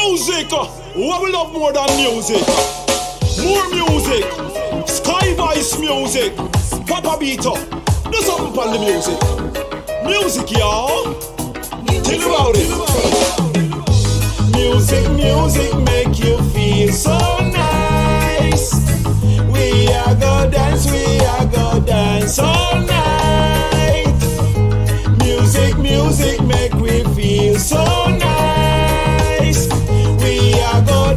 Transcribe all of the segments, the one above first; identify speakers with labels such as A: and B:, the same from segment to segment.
A: Music, what we love more than music? More music, Sky Voice music, Pappa Biggy, do something for the music. Music, y'all. Tell me about it. Music make you feel so nice. We are go dance all night. Music make we feel so nice. We are go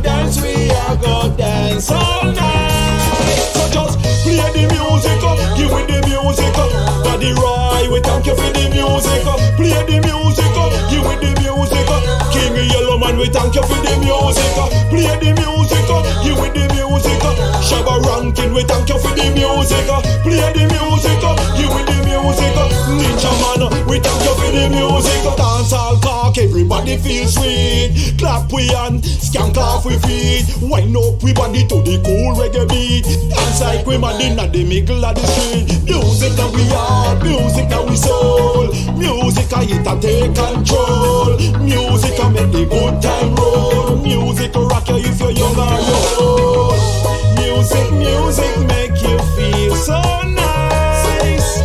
A: dance all night. So just play the music, give me the music. Daddy Roy, we thank you for the music. Play the music, give me the music. King Yellow Man, we thank you for the music. Play the music, give me the music. Shabba Rankin, we thank you for the music. Play the music, give me the music. Ninja Man, we thank you for the music. Dance all cock, everybody feel sweet. Clap we hand, skank off we feet. Wind up we body to the cool reggae beat. Dance like we mad in the middle of the street. Music that we are, music that we soul. Music I hit and take control. Music I make the good time roll. Music rock you if you're young or old. Music make you feel so nice.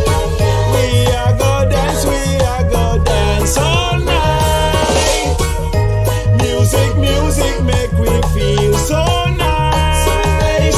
A: We are go dance all night. Music make we feel so nice.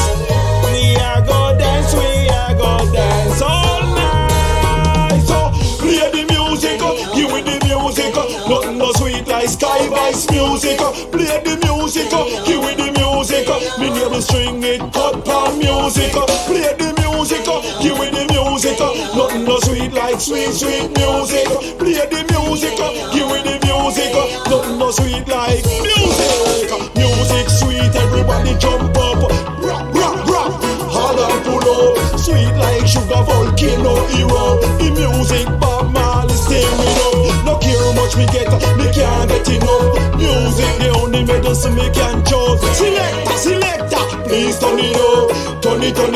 A: We are go dance all night. So play the music, give me the music. Nothing no sweet like Sky Voice music. Play the music, give me the music. Me never string it, cut pan music. Play the music, give me the music. Nothing no sweet like sweet music. Play the music, give me the music. Nothing no sweet like music. Music sweet, everybody jump up. Rock, hard and pull up. Sweet like sugar volcano hero. The music Bob Marley stay with up. No care how much me get, me can't get enough. Music the only medicine me can choose. Selector, please turn it up. Turn it up.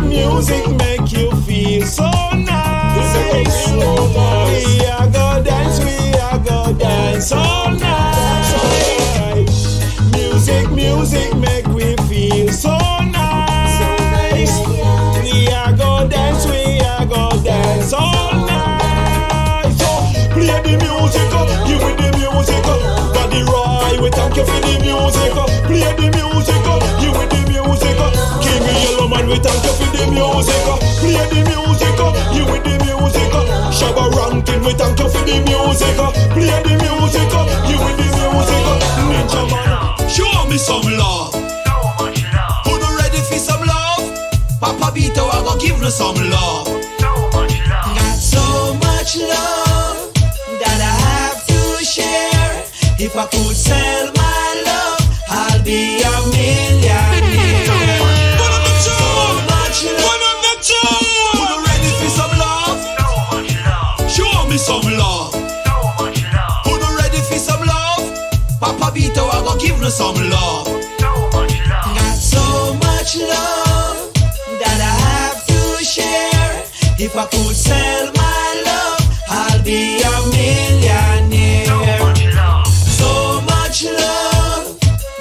A: Music make you feel so nice. We are go dance all night. Music make we feel so nice. We are go dance all night. So play the music, give me the music. Daddy Roy, we thank you for the music. Play the music, give me the music. King Yellow Man, we thank you for the music. Play the music, give me the music. Shabba Rankin, we thank you for the music. Play the music, give me the music. Ninja Man, show me some love.
B: So much love.
A: Who not ready for some love? Pappa Biggy, I gon' give you some love.
B: So much love.
C: Got so much love that I have to share. If I could sell my love, I'll be a millionaire. So much love.
A: Who not ready for some love?
B: So much love.
A: Show me some love.
B: So much love.
A: Who not ready for some love? Pappa Biggy, I gon' give you some love.
B: So much love.
C: Got so much love that I have to share. If I could sell my love, I'll be a millionaire.
B: So much love.
C: So much love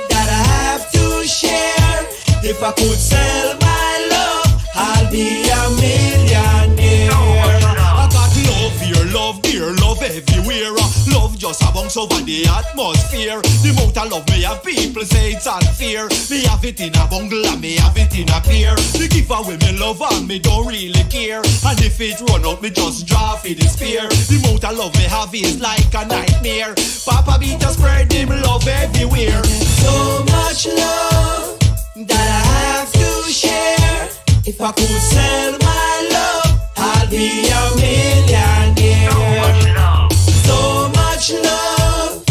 C: that I have to share. If I could sell my love, I'll be a millionaire.
A: I got love here, love dear, love everywhere. Love just a bounce over the atmosphere. The amount of love me have people say it's unfair. Me have it in a bungle and me have it in a pair. The gift away me love and me don't really care. And if it run out me just draw for the spear. The amount of love me have is like a nightmare. Pappa Biggy spread him love everywhere.
C: So much love that I have to share. If I could sell my love, I'll be a millionaire.
B: So much love.
C: So much love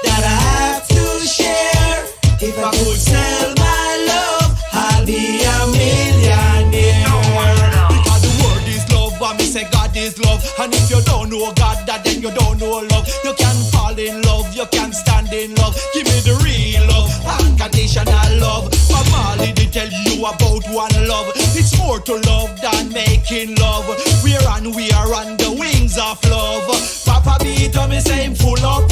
C: that I have to share. If I could sell my love, I'll be a millionaire.
B: So much love.
A: Because the word is love and me say God is love. And if you don't know God, that then you don't know love. You can fall in love, you can stand in love. Give me the real love, unconditional love. But Marley they tell you about one love. It's more to love than making love. We are on the wings of love. Pappa Biggy me say him full of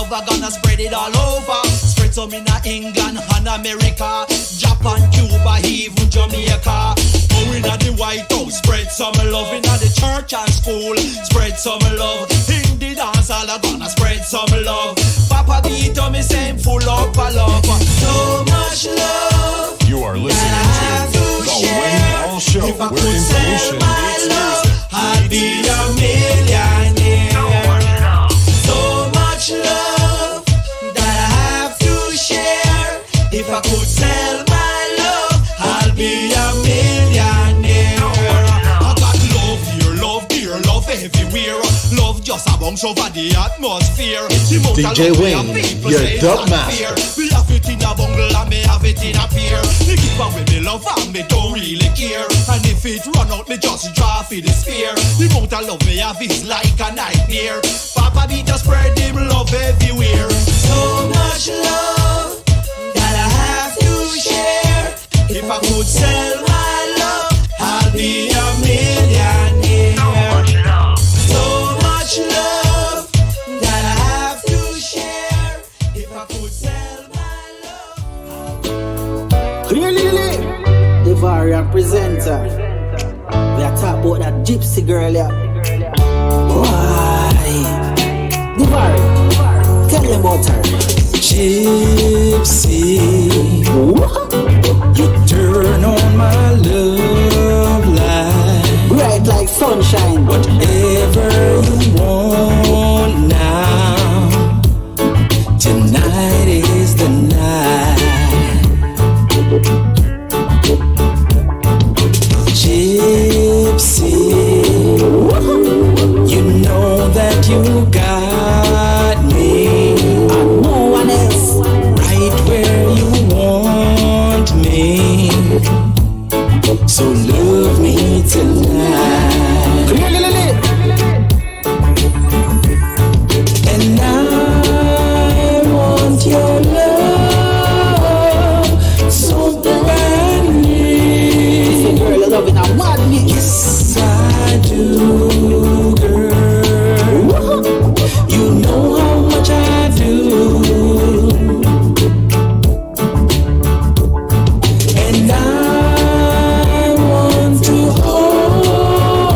C: love, I'm gonna spread it all over. Spread some in England and America, Japan, Cuba, even Jamaica. Go in the White House, spread some love. In the church and school, spread some love. In the dance hall, I'm gonna spread some love. Pappa Biggy told me same full of love. So much love.
D: You are listening to The Wayne Ball Show,
C: If I
D: where
C: could sell
D: information
C: my
D: meets
C: love,
D: music.
C: I'd be a millionaire. So much love that I have to share. If I could sell my love, I'll be a millionaire. I got love here, love there, love everywhere. Love just a bounce over the atmosphere.
E: DJ Wayne, your dub master.
C: We have it in a bungle and me have it in a pier. Me give away me love and me don't really care. And if it run out, me just draw for the spear. The amount of love me have is like a nightmare. Pappa Biggy just spread him love everywhere. So much love that I have to share. If I could sell my love, I'll be a millionaire. So much love that I have to share. If I could sell my love.
E: Really, the variant presenter. We are talking about that gypsy girl, yeah. Why? The variant. Tell them about her.
C: Gypsy, you turn on my love light.
E: Bright like sunshine.
C: Whatever you want now, tonight is the night. Gypsy, you know that you got me.
E: And no one else.
C: Right where you want me. So love me tonight. And I want your love so badly.
E: This girl is loving a mad me.
C: Yes, I do, girl. You know how much I do. And I want to hold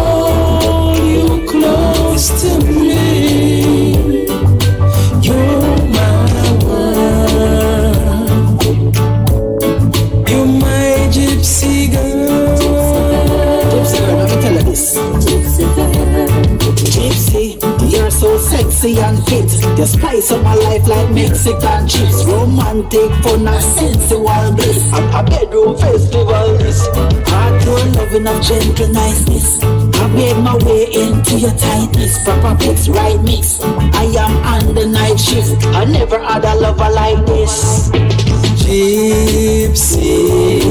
C: you close to me. You're my world. You're my gypsy girl.
E: Gypsy girl, let me tell you this. Gypsy, you're so sexy and fit. You spice up my life like Mexican chips. Romantic, fun and sensual bliss. A bedroom festival this. Hardcore loving of gentle niceness. I made my way into your tightness. Proper picks, right mix. I am on the night shift. I never had a lover like this.
C: Gypsy,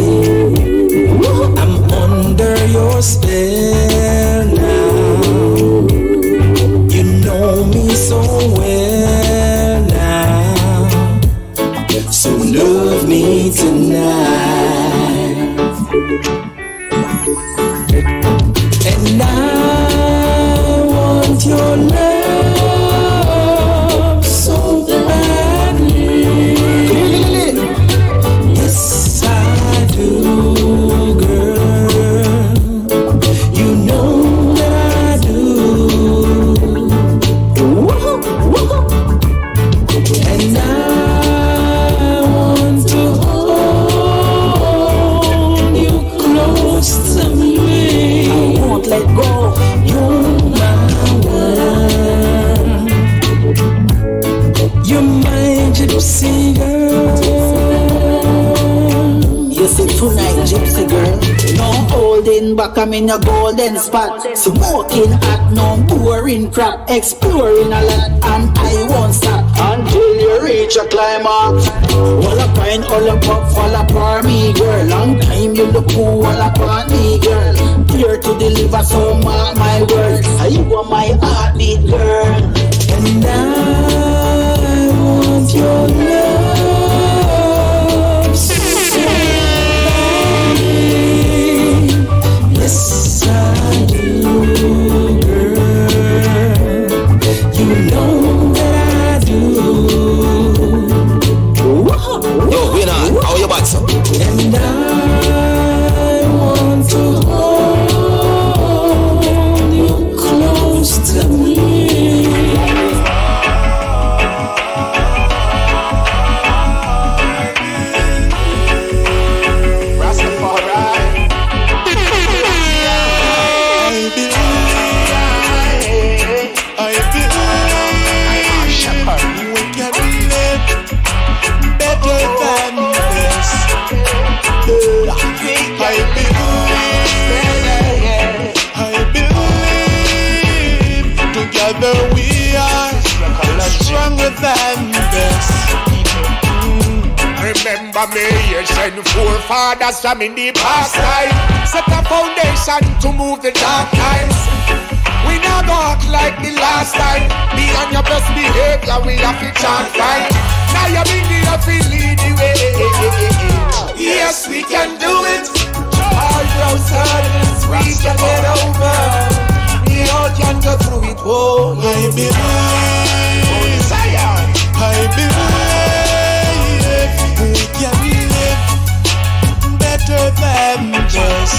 C: I'm under your spell now. You know me so well now. So love me tonight. And I want your love so badly. Yes, I do, girl. You know that I do. And I want to hold you close to me.
E: I won't let go.
C: You're my world. You're my gypsy girl.
E: You see tonight, gypsy girl. No holding back, I'm in a golden spot. Smoking hot, no boring crap. Exploring a lot, and I won't stop until you reach a climax. All a pine, all a pop, all a for me, girl. Long time you look cool, all a for me, girl. Here to deliver, so mark my words. You are my heartbeat, girl.
C: And I want your love so badly. Yes, I do, girl. You know that I do.
A: believe together we are stronger than this. Remember me, yes, and forefathers from in the past time set a foundation to move the dark times. We now go act like the last time. Be on your best behavior, we have to chant fine. Now you're beginning to lead the way. Yes, we can do it. All those hurdles we can get over. We all can go through it. Oh, I believe. I believe we can live better than this.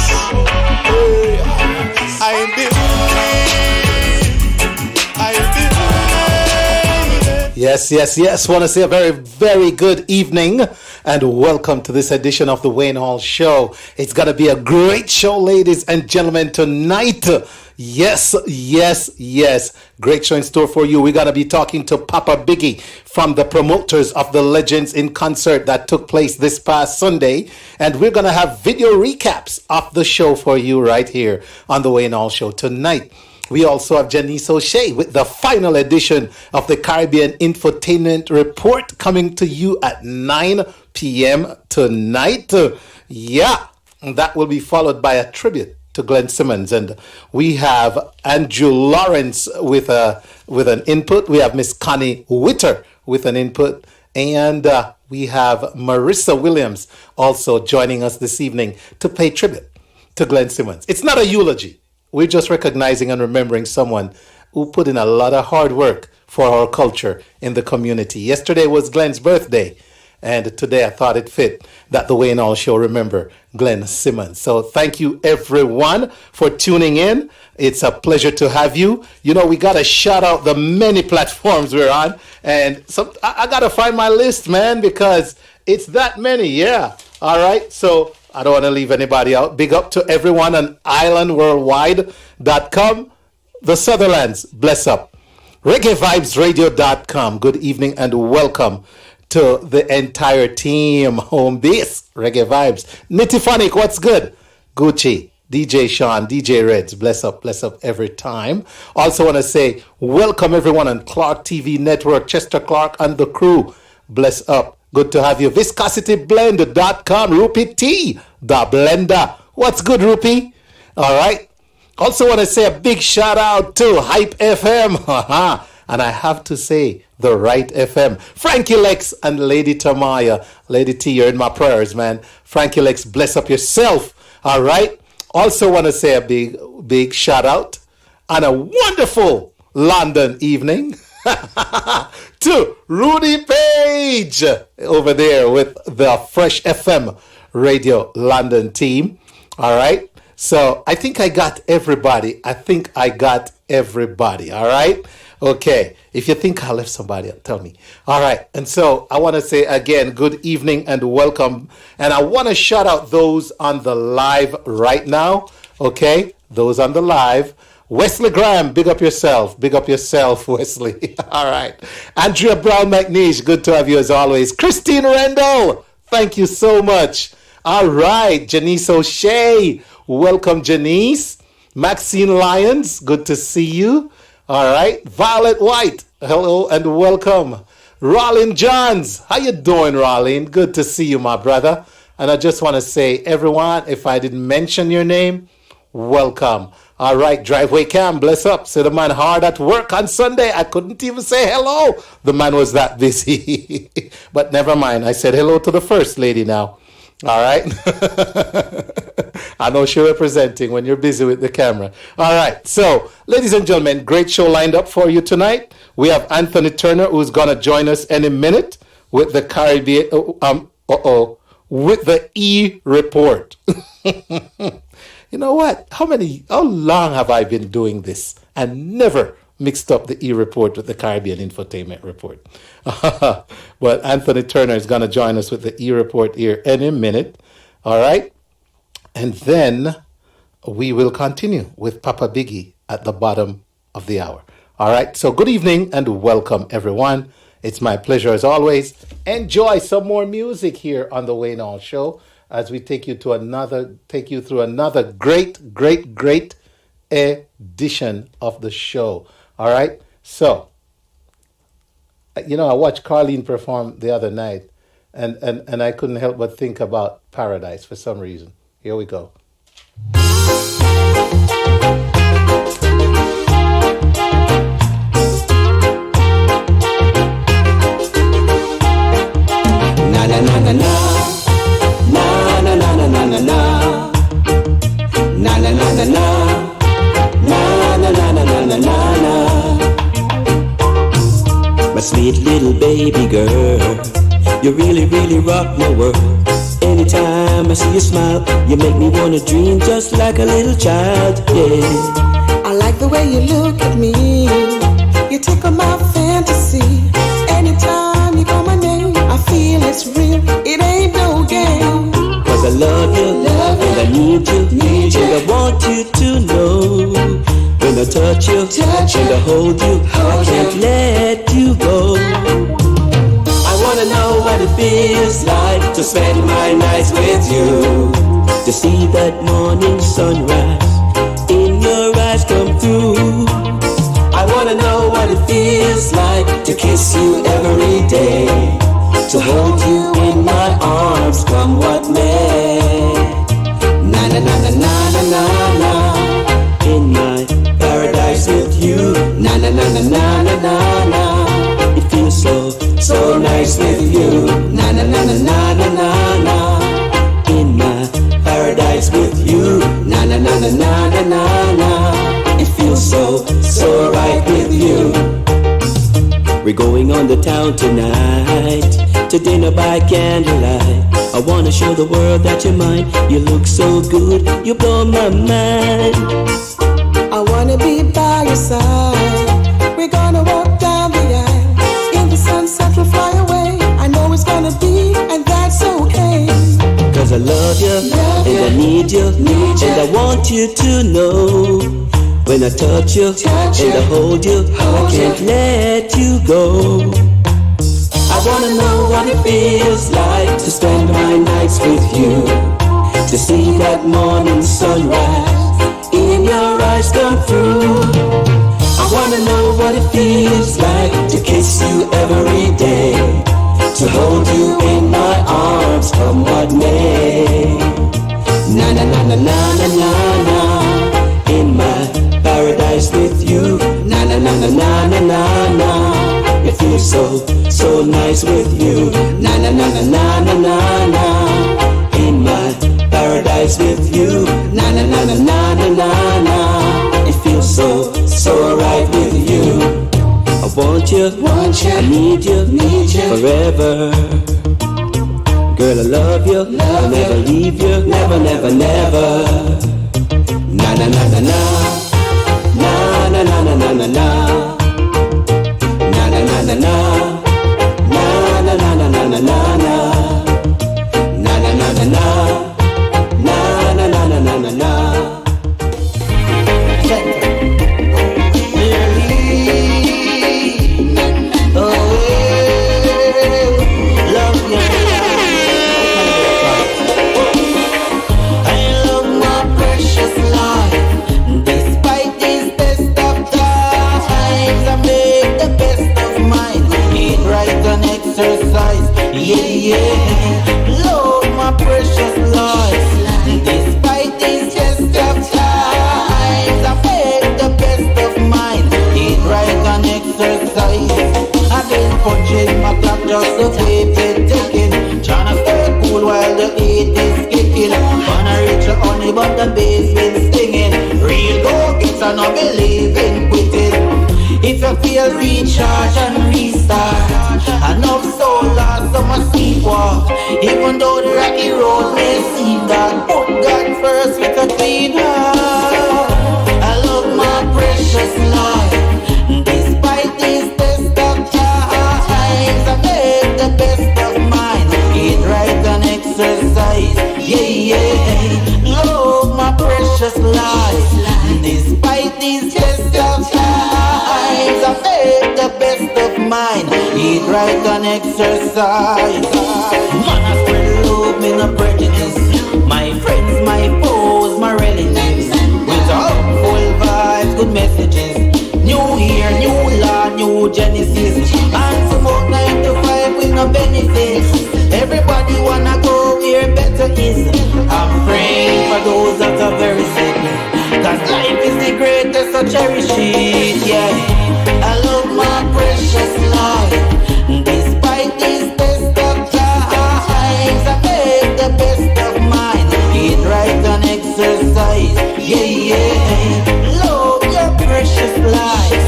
A: I believe.
F: Yes. Want to say a very, very good evening and welcome to this edition of the Wayne Hall Show. It's going to be a great show, ladies and gentlemen, tonight. Yes. Great show in store for you. We're going to be talking to Pappa Biggy from the promoters of the Legends in Concert that took place this past Sunday. And we're going to have video recaps of the show for you right here on the Wayne Hall Show tonight. We also have Jannice O'Shea with the final edition of the Caribbean Infotainment Report coming to you at 9 p.m. tonight. That will be followed by a tribute to Glen Simmonds. And we have Andrew Lawrence with an input. We have Miss Connie Witter with an input. And we have Marissa Williams also joining us this evening to pay tribute to Glen Simmonds. It's not a eulogy. We're just recognizing and remembering someone who put in a lot of hard work for our culture in the community. Yesterday was Glen's birthday, and today I thought it fit that the Wayne Hall Show remember Glen Simmonds. So thank you, everyone, for tuning in. It's a pleasure to have you. You know, we got to shout out the many platforms we're on, and I got to find my list, man, because it's that many. Yeah. All right. So I don't want to leave anybody out. Big up to everyone on islandworldwide.com. The Sutherlands, bless up. ReggaeVibesRadio.com. Good evening and welcome to the entire team. Home base, Reggae Vibes. Nittyphonic, what's good? Gucci, DJ Sean, DJ Reds, bless up every time. Also want to say welcome everyone on Clark TV Network, Chester Clark and the crew. Bless up. Good to have you. ViscosityBlend.com. Rupee T, the blender. What's good, Rupee? All right. Also want to say a big shout out to Hype FM. And I have to say the right FM. Frankie Lex and Lady Tamaya. Lady T, you're in my prayers, man. Frankie Lex, bless up yourself. All right. Also want to say a big shout out on a wonderful London evening to Rudy Page over there with the Fresh FM Radio London team. All right. So I think I got everybody. All right. Okay. If you think I left somebody, tell me. All right. And so I want to say again, good evening and welcome. And I want to shout out those on the live right now. Okay. Those on the live. Wesley Graham, big up yourself, Wesley. All right. Andrea Brown McNeish, good to have you as always. Christine Rendell, thank you so much. All right. Jannice O'Shea, welcome, Janice. Maxine Lyons, good to see you. All right. Violet White, hello and welcome. Rollin Johns, how you doing, Rollin? Good to see you, my brother. And I just want to say, everyone, if I didn't mention your name, welcome. All right, Driveway Cam, bless up. So the man hard at work on Sunday. I couldn't even say hello. The man was that busy. But never mind. I said hello to the first lady now. All right. I know she's representing when you're busy with the camera. All right. So, ladies and gentlemen, great show lined up for you tonight. We have Anthony Turner, who's going to join us any minute with the Caribbean, with the eReport. You know what? How long have I been doing this and never mixed up the eReport with the Caribbean Infotainment Report? But Anthony Turner is going to join us with the eReport here any minute. All right. And then we will continue with Pappa Biggy at the bottom of the hour. All right. So good evening and welcome, everyone. It's my pleasure as always. Enjoy some more music here on the Wayne Hall Show. as we take you through another great edition of the show. All right. So, I watched Carlene perform the other night, and I couldn't help but think about Paradise for some reason. Here we go.
C: Na na na na na, na na na na na na na, na na na na na, na na na na na na na. My sweet little baby girl, you really rock my world. Anytime I see you smile, you make me wanna dream just like a little child. Yeah,
G: I like the way you look at me. You tickle my fantasy. Anytime you call my name, I feel it's real. It ain't no game.
C: 'cause I love you, and I need you, and I want you to know. When I touch you, and I hold you, I can't let you go. I wanna know what it feels like to spend my nights with you, to see that morning sunrise in your eyes come through. I wanna know what it feels like to kiss you every day, to hold you in my arms come what may. Na na na na na na na na, in my paradise with you. Na na na na na na na na, it feels so nice with you. Na na na na na na na na, in my paradise with you. Na na na na na na na na, it feels so right with you. We're going on the town tonight, to dinner by candlelight. I wanna show the world that you're mine. You look so good, you blow my mind.
G: I wanna be by your side. We're gonna walk down the aisle. In the sunset we'll fly away. I know it's gonna be, and that's okay.
C: 'Cause I love you, and I need you, and I want you to know. When I touch you, and I hold you, I can't let you go. I wanna know what it feels like to spend my nights with you, to see that morning sunrise in your eyes come through. I wanna know what it feels like to kiss you every day, to hold you in my arms come what may. Na na na na na na na na, in my paradise with you. Na na na na na na na na, it feels so nice with you. Na na na na na na na na, in my paradise with you. Na na na na na na na na, it feels so right with you. I want you, I need you, forever. Girl, I love you, I'll never leave you, never. Na na na na na, na na na na na na na, na na na na na, na na na na na na na, na na na na na, na na na na na na.
E: Yeah, love my precious life. Despite these test of times, I make the best of mine. Eat right and exercise. I've been punching my clock just to keep it ticking. Tryna stay cool while the heat is kicking. Wanna reach the honey but the bass been stinging. Real go-getter, no believe in quitting. If you feel recharge and restart, enough solar, so much sleep walk. Even though the rocky road may seem dark, put God first with a clean heart. I love my precious life. Despite these test of times, I make the best of mine. Eat right and exercise. Yeah. Love my precious life. Despite these test of times, I make the best of mine. Eat right and exercise. Man, I spread love love, me no prejudice. My friends, my foes, my relatives. With hopeful vibes, good messages. New year, new law, new Genesis. And from out 9 to 5 with no benefits. Everybody wanna go where better is. I'm praying for those that are very sick. Cause life is the greatest, so cherish it, yeah. I love my precious life. Despite these best of times, I make the best of mine. Eat right and exercise, yeah, yeah. Love your precious life.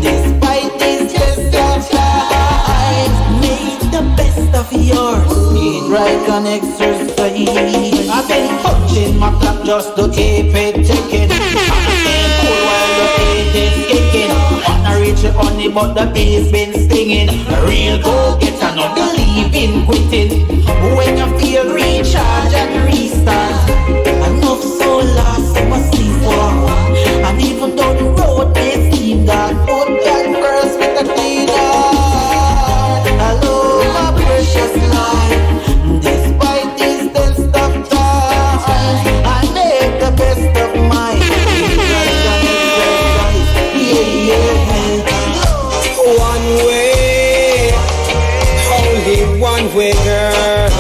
E: Despite these best of times, make the best of yours. Eat right and exercise. I've been punching my clock just to keep it ticking. I'm staying cool while the heat is kicking. Wanna reach it honey, but the bee's been stinging. A real go-getter, no believe in quitting. When you feel recharge and restart. Enough so lost, I must see for. And even though the road may seem dark, put that first with the clean heart. I love my precious life. Despite this test of time, I make the best of mine.
C: One way, only one way, girl.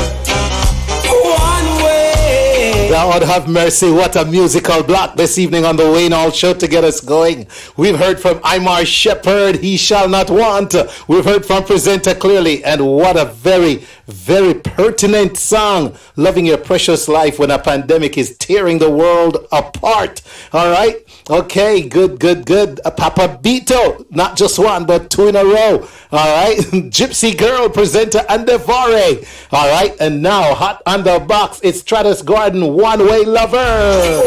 C: One way.
F: Lord have mercy, what a musical block this evening on the Wayne Hall Show to get us going. We've heard from Imar Shepherd, He Shall Not Want. We've heard from Presenter Clearly, and what a very, very pertinent song. Loving your precious life when a pandemic is tearing the world apart. All right? Okay, good. Pappa Bito, not just one, but 2 in a row. All right? Gypsy Girl, Presenter and Devore. All right? And now, hot on the box, it's Stratus Gordon, One Way Lover.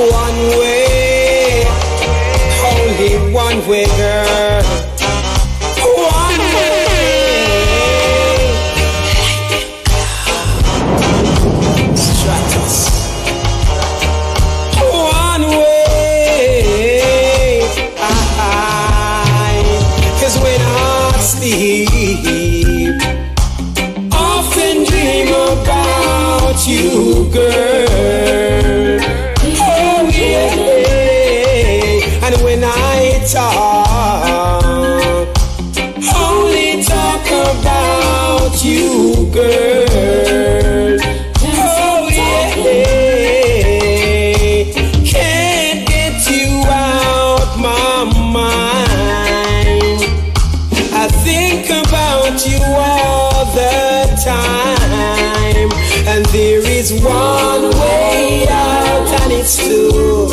C: One way, only one way, girl. One way. Stratus. One way. Cause when I sleep, often dream about you, girl. Oh yeah. And when I talk, only talk about you, girl. Oh yeah. Can't get you out my mind. I think about you all the time. And there is one way out, and it's to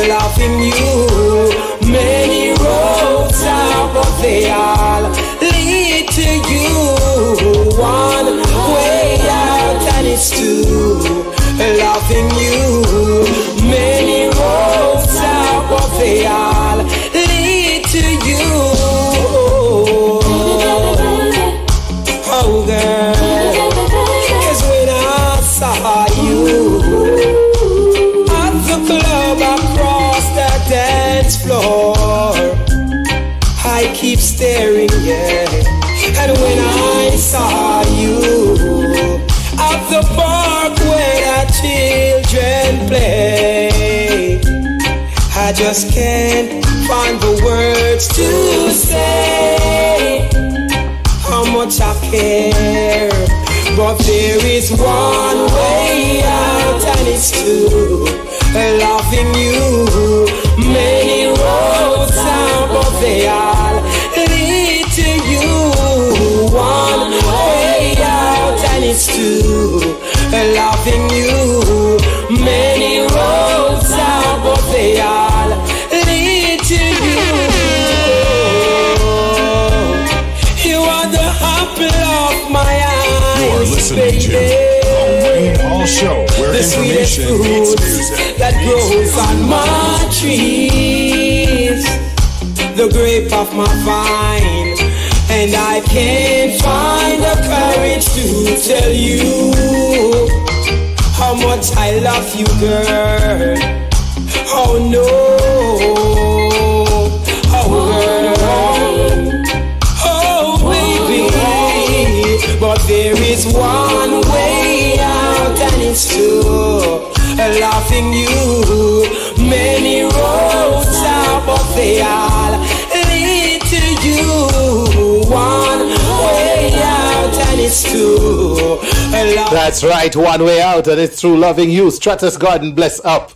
C: loving you. Many roads out, but they all lead to you. One way out, and it's to loving you. Many roads out, but they all lead to you. Oh girl, 'cause when I saw you at the club across the dance floor, I keep staring, yeah. And when I saw you at the park where the children play, I just can't find the words to say how much I care. But there is one way out, and it's to loving you. Many roads out, but they all lead to you. One way out, and it's to loving you. Many roads out, but they all lead to you. You are the apple of my eyes.
D: You're listening to the Wayne Hall Show, where
C: The sweetest
D: information meets
C: fruit
D: music.
C: that grows on my trees, the grape of my vine, and I can't find the courage to tell you how much I love you, girl. Oh no, oh girl, oh baby. But there is one way out, loving you. Many roads are, but they all lead to you. One way out, and it's true.
F: That's right, one way out, and it's through loving you. Stratus Garden, bless up.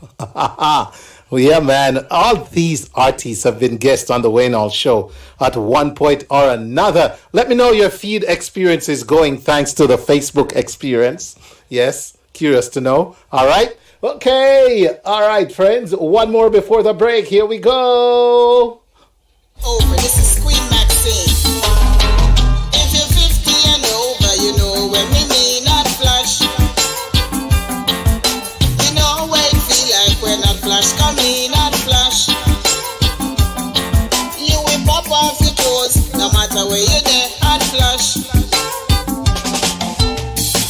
F: Well, yeah, man. All these artists have been guests on the Wayne Hall Show at one point or another. Let me know your feed experience is going thanks to the Facebook experience. Yes, curious to know. All right. Okay. All right, friends. One more before the break. Here we go.
H: Over. This is Queen Maxine. If you're 50 and over, you know when we mean not flash. You know when it feel like we're not flash. Come in not flash. You will pop off your toes, no matter where you're there, hot flash.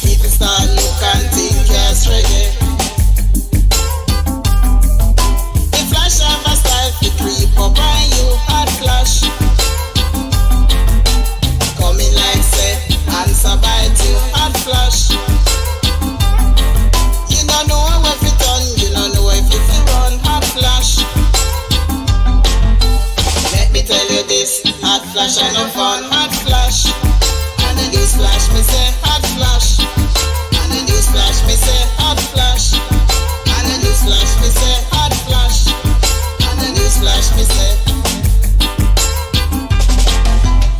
H: People start look and think you're reggae. The flash of a style to creep up on you, hot flash. Coming like say, answer bite you, hot flash. You don't know if it done, you don't know if it run, hot flash. Let me tell you this, hot flash and no fun, hot flash. And the news flash, me say hot flash. And the news flash, me say hot flash. And the news flash, me say hot flash. And the news flash, me say.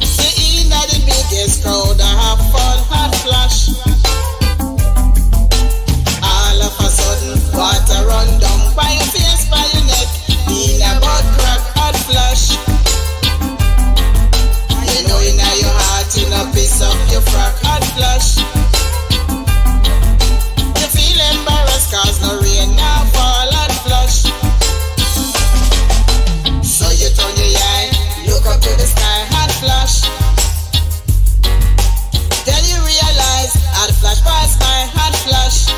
H: See in the biggest crowd, I have fun, hot flash. All of a sudden, water run down by your face, by your neck. In a butt crack, hot flash. You know in your heart, in a piece of your frack, hot flash. You feel embarrassed cause no rain now fall, hot flash. So you turn your eye, look up to the sky, hot flash. Then you realize, hot flash pass by, hot flash.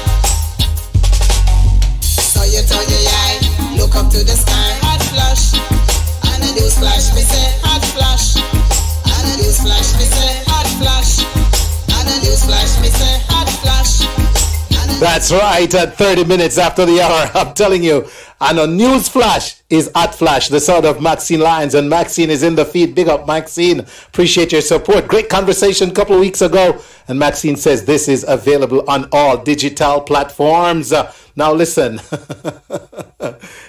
H: So you turn your eye, look up to the sky, hot flash. And a news flash, me say, hot flash. And a news flash, me say, hot flash. And a news flash, me say, hot flash.
F: That's right, at 30 minutes after the hour, I'm telling you. And a news flash is Hot Flash, the sound of Maxine Lyons. And Maxine is in the feed. Big up, Maxine. Appreciate your support. Great conversation a couple of weeks ago. And Maxine says this is available on all digital platforms. Now listen.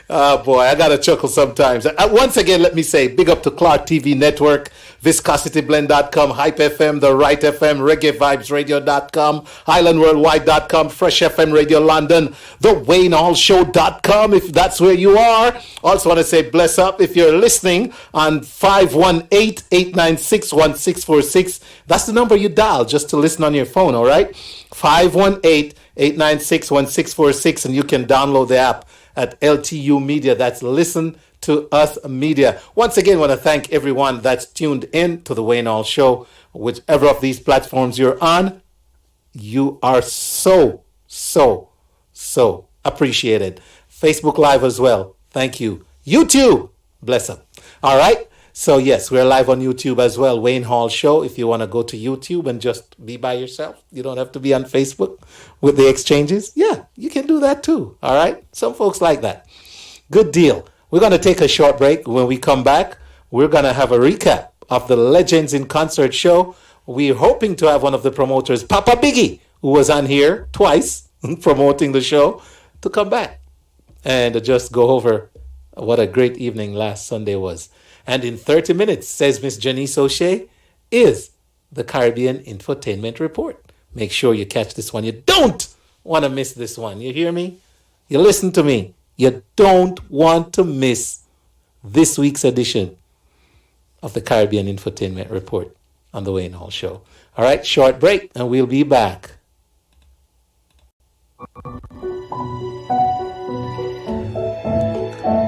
F: Oh boy, I got to chuckle sometimes. Once again, let me say big up to Clark TV Network, ViscosityBlend.com, Hype FM, The Right FM, ReggaeVibesRadio.com, IslandWorldwide.com, Fresh FM Radio London, TheWayneHallShow.com if that's where you are. Also want to say bless up if you're listening on 518-896-1646. That's the number you dial just to listen on your phone, all right? 518-896-1646, and you can download the app at LTU Media. That's Listen to Us Media. Once again, I want to thank everyone that's tuned in to the Wayne Hall Show. Whichever of these platforms you're on, you are so appreciated. Facebook Live as well. Thank you. YouTube, bless them. All right. So yes, we're live on YouTube as well. Wayne Hall Show. If you want to go to YouTube and just be by yourself, you don't have to be on Facebook with the exchanges. Yeah, you can do that too. All right. Some folks like that. Good deal. We're going to take a short break. When we come back, we're going to have a recap of the Legends in Concert show. We're hoping to have one of the promoters, Pappa Biggy, who was on here twice promoting the show, to come back and just go over what a great evening last Sunday was. And in 30 minutes, says Miss Jannice O'Shea, is the Caribbean Infotainment Report. Make sure you catch this one. You don't want to miss this one. You hear me? You listen to me. You don't want to miss this week's edition of the Caribbean Infotainment Report on the Wayne Hall Show. All right, short break, and we'll be back.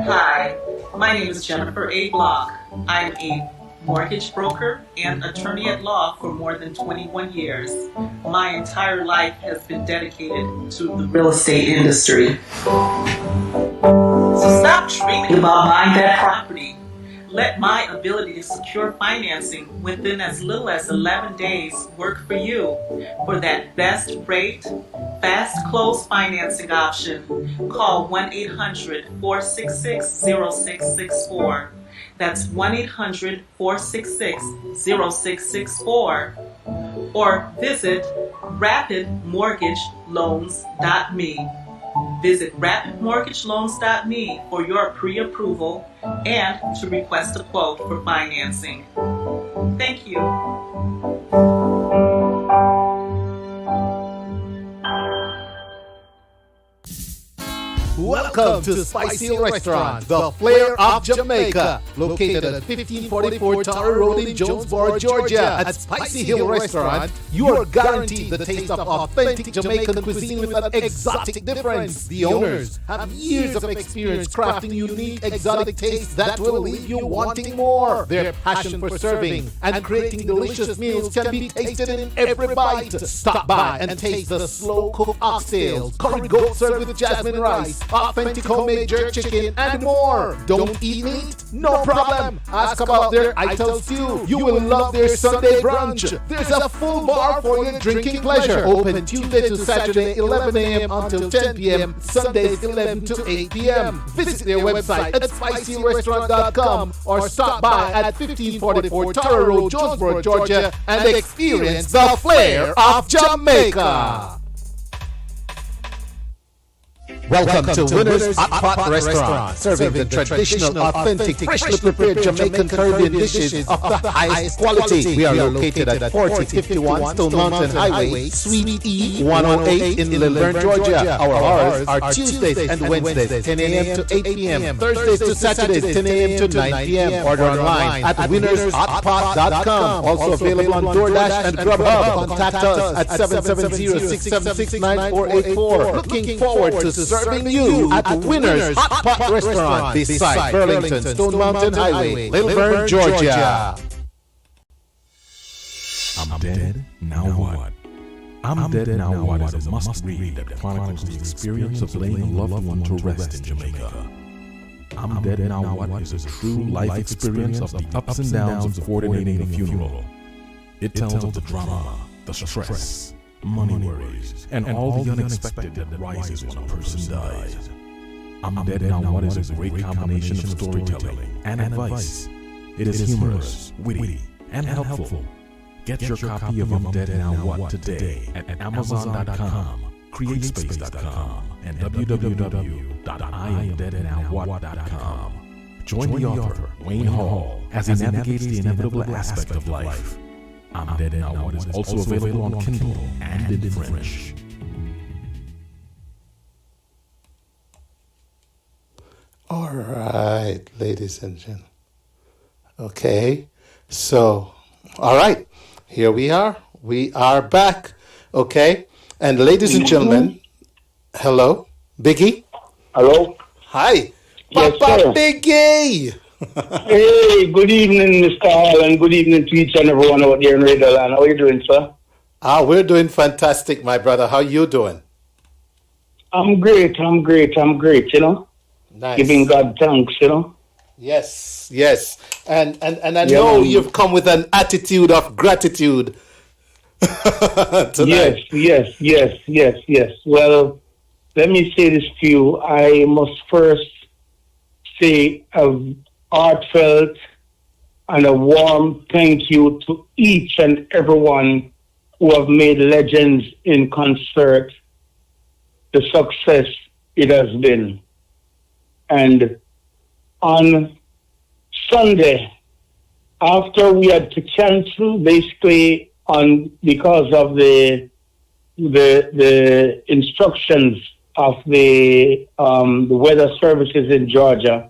I: Hi, my name is Jennifer A. Block. I'm a mortgage broker and attorney at law for more than 21 years. My entire life has been dedicated to the real estate industry. So stop dreaming about buying that property. Let my ability to secure financing within as little as 11 days work for you. For that best rate, fast close financing option, call 1-800-466-0664. That's 1-800-466-0664. Or visit rapidmortgageloans.me. Visit rapidmortgageloans.me for your pre-approval and to request a quote for financing. Thank you.
F: Welcome to Spicy Hill Restaurant, the flair of Jamaica. Located at 1544 Tower Road in Jonesboro, Georgia. At Spicy Hill Restaurant, you are guaranteed the taste of authentic Jamaican cuisine with an exotic difference. The owners have years of experience crafting unique exotic tastes that will leave you wanting more. Their passion for serving and creating delicious meals can be tasted in every bite. Stop by and taste the slow-cooked oxtails, curry goat served with jasmine rice, authentic homemade jerk chicken, and more. Don't eat meat? No problem. Ask about their Ital stew. You will love their Sunday brunch. There's a full bar for your drinking pleasure. Open Tuesday to Saturday 11 a.m. until 10 p.m. Sundays 11 to 8 p.m. Visit their website at spicyrestaurant.com or stop by at 1544 Tower Road, Jonesboro, Georgia, and experience the flair of Jamaica. Welcome to Winner's Hot Pot Restaurant, serving the traditional, authentic, freshly prepared Jamaican Caribbean dishes of the highest quality. We are located at 4051 Stone Mountain Highway, Suite E 108 in Lilburn, Georgia. Our hours are Tuesdays and Wednesdays, 10 a.m. to 8 p.m. Thursdays to Saturdays, 10 a.m. to 9 p.m. Order online at winnershotpot.com. Also available on DoorDash and Grubhub. Contact us at 770-676-9484. Looking forward to serving you at Winner's Hot Pot Restaurant beside Burlington Stone Mountain Highway, Lilburn, Georgia.
J: I'm Dead, Now What? I'm Dead, Now What is a must-read that chronicles the experience of laying a loved one to rest in Jamaica. I'm Dead, Now What is a true life experience of the ups and downs of coordinating a funeral. It tells of the drama, the stress, money worries, and all the unexpected that rises when a person dies. I'm Dead Now What is a great combination of storytelling and advice. It is humorous, witty, and helpful. Get your copy of I'm Dead Now What today at Amazon.com, CreateSpace.com, and www.IamDeadNowWhat.com. Join the author, Wayne Hall, as he navigates the inevitable aspect of life. I'm Dead Now What is also available on Kindle and in French.
F: All right, ladies and gentlemen. Okay, so, all right, here we are. We are back. Okay, and ladies and gentlemen, hello, Biggie.
K: Hello.
F: Hi,
K: Yes,
F: Pappa
K: sir.
F: Biggie.
K: Hey, good evening, Mr. Hall, and good evening to each and everyone out there in Radio Land. How are you doing, sir?
F: We're doing fantastic, my brother. How you doing?
K: I'm great, you know.
F: Nice.
K: Giving God thanks, you know.
F: Yes. And I know you've come with an attitude of gratitude tonight.
K: Yes. Well, let me say this to you. I must first say a heartfelt and a warm thank you to each and everyone who have made legends in concert the success it has been. And on Sunday, after we had to cancel basically because of the instructions of the weather services in Georgia,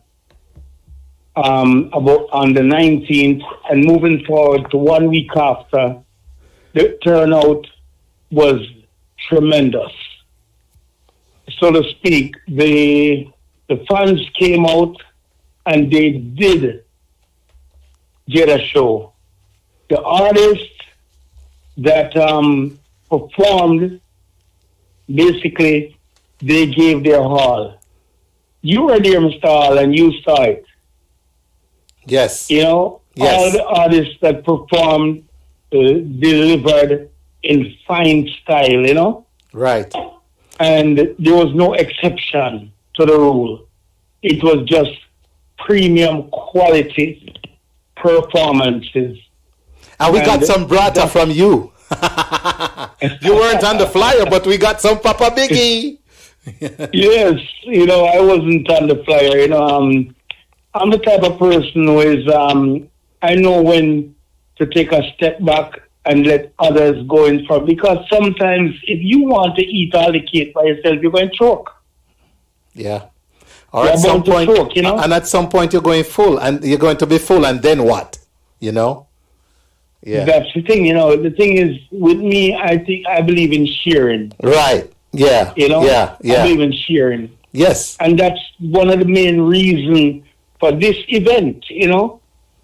K: about on the 19th and moving forward to 1 week after, the turnout was tremendous. So to speak, the fans came out and they did get a show. The artists that performed, basically, they gave their all. You were there, Mr. Hall, and you saw it.
F: Yes.
K: You know,
F: Yes.
K: all the artists that performed delivered in fine style, you know,
F: Right.
K: and there was no exception to the rule. It was just premium quality performances.
F: And we got
K: And
F: some brata from you. You weren't on the flyer, but we got some Pappa Biggy.
K: Yes, you know, I wasn't on the flyer. You know, I'm the type of person who is, I know when to take a step back and let others go in front. Because sometimes if you want to eat all the cake by yourself, you're going to choke.
F: Yeah. Or
K: You're
F: at some
K: about to
F: point,
K: choke, you know?
F: and at some point you're going full, and you're going to be full, and then what? You know? Yeah.
K: That's the thing, you know. The thing is, with me, I believe in sharing.
F: Right. Yeah.
K: You know?
F: Yeah.
K: I believe in sharing.
F: Yes.
K: And that's one of the main reasons for this event, you know,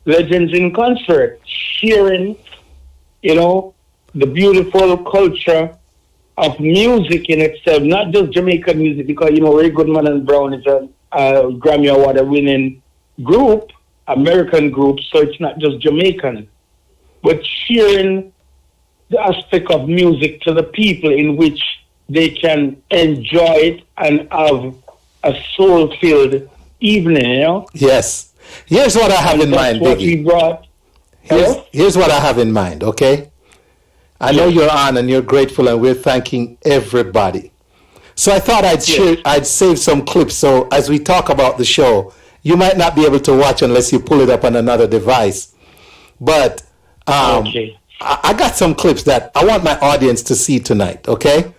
K: Legends in Concert, sharing, you know, the beautiful culture of music in itself, not just Jamaican music, because, you know, Ray Goodman and Brown is a Grammy Award winning group, American group, so it's not just Jamaican, but sharing the aspect of music to the people in which they can enjoy it and have a soul-filled evening, you know?
F: Yes. Here's what I have in mind,
K: That's what we
F: Biggie.
K: brought.
F: Here's what I have in mind, okay? I know you're on and you're grateful, and we're thanking everybody. So I thought I'd save some clips, so as we talk about the show, you might not be able to watch unless you pull it up on another device. But I got some clips that I want my audience to see tonight, okay?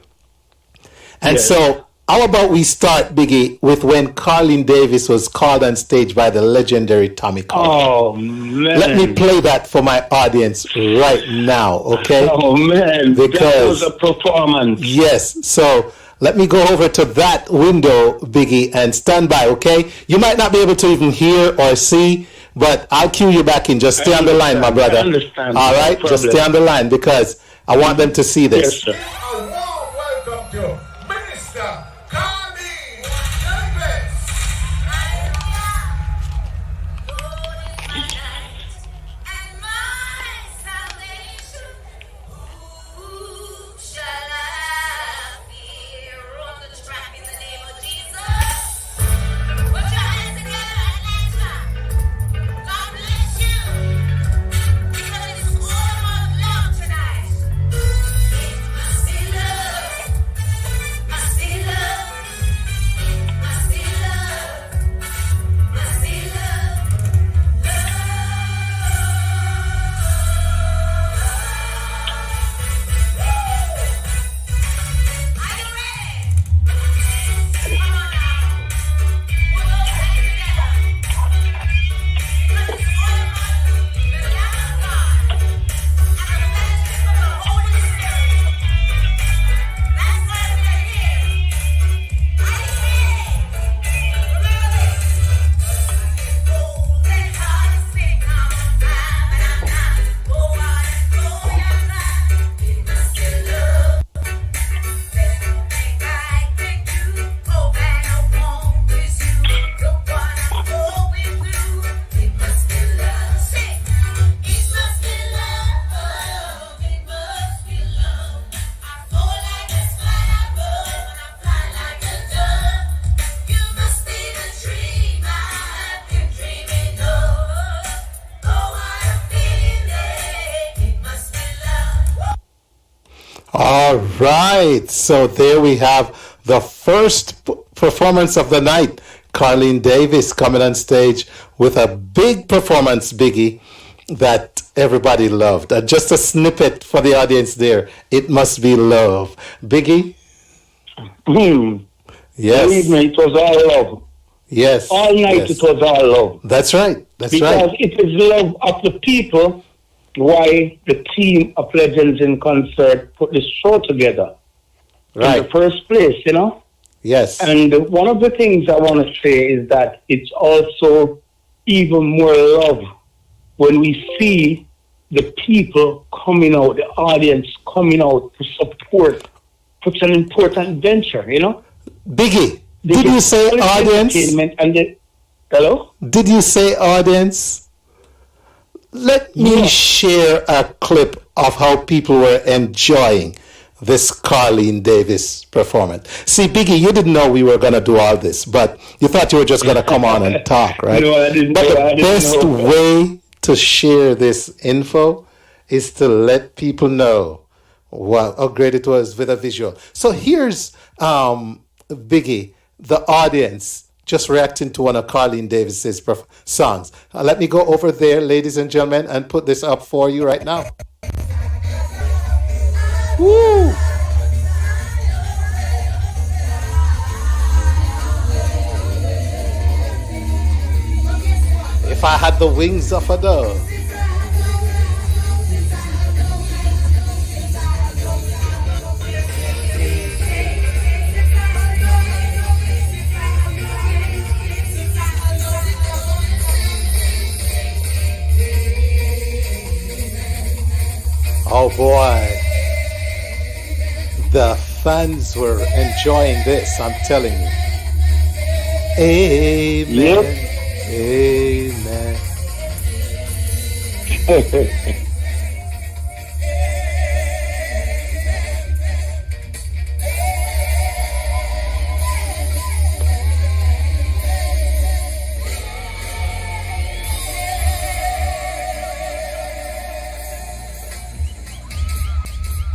F: And so how about we start, Biggie, with when Carlene Davis was called on stage by the legendary Tommy Collins.
K: Oh, man.
F: Let me play that for my audience right now, okay?
K: Oh, man.
F: Because
K: that was a performance.
F: Yes. So let me go over to that window, Biggie, and stand by, okay? You might not be able to even hear or see, but I'll cue you back in. Just stay on the line, my brother.
K: I understand.
F: All right?
K: No
F: Just
K: problem.
F: stay on the line because I want them to see this.
K: Yes, sir.
D: A warm welcome to Minister Carlene Davis.
F: All right. So there we have the first performance of the night. Carlene Davis coming on stage with a big performance, Biggie, that everybody loved. Just a snippet for the audience there. It must be love. Biggie? Yes.
K: Believe me, it was all love.
F: Yes.
K: All night
F: yes.
K: it was all love.
F: That's right. That's
K: because
F: right.
K: it is love of the people why the team of Legends in Concert put this show together.
F: Right.
K: In the first place, you know?
F: Yes.
K: And one of the things I want to say is that it's also even more love when we see the people coming out, the audience coming out to support such an important venture, you know?
F: Biggie, did you say audience?
K: And hello?
F: Did you say audience? let me share a clip of how people were enjoying this Carleen Davis performance. See, Biggie, you didn't know we were going to do all this, but you thought you were just going to come on and talk, right?
K: No, I didn't
F: But
K: know.
F: the best way to share this info is to let people know how great it was with a visual. So here's Biggie, the audience, just reacting to one of Carleen Davis's songs. Let me go over there, ladies and gentlemen, and put this up for you right now. Woo! If I had the wings of a dove. Oh boy. The fans were enjoying this, I'm telling you. Amen.
K: Yep.
F: Amen.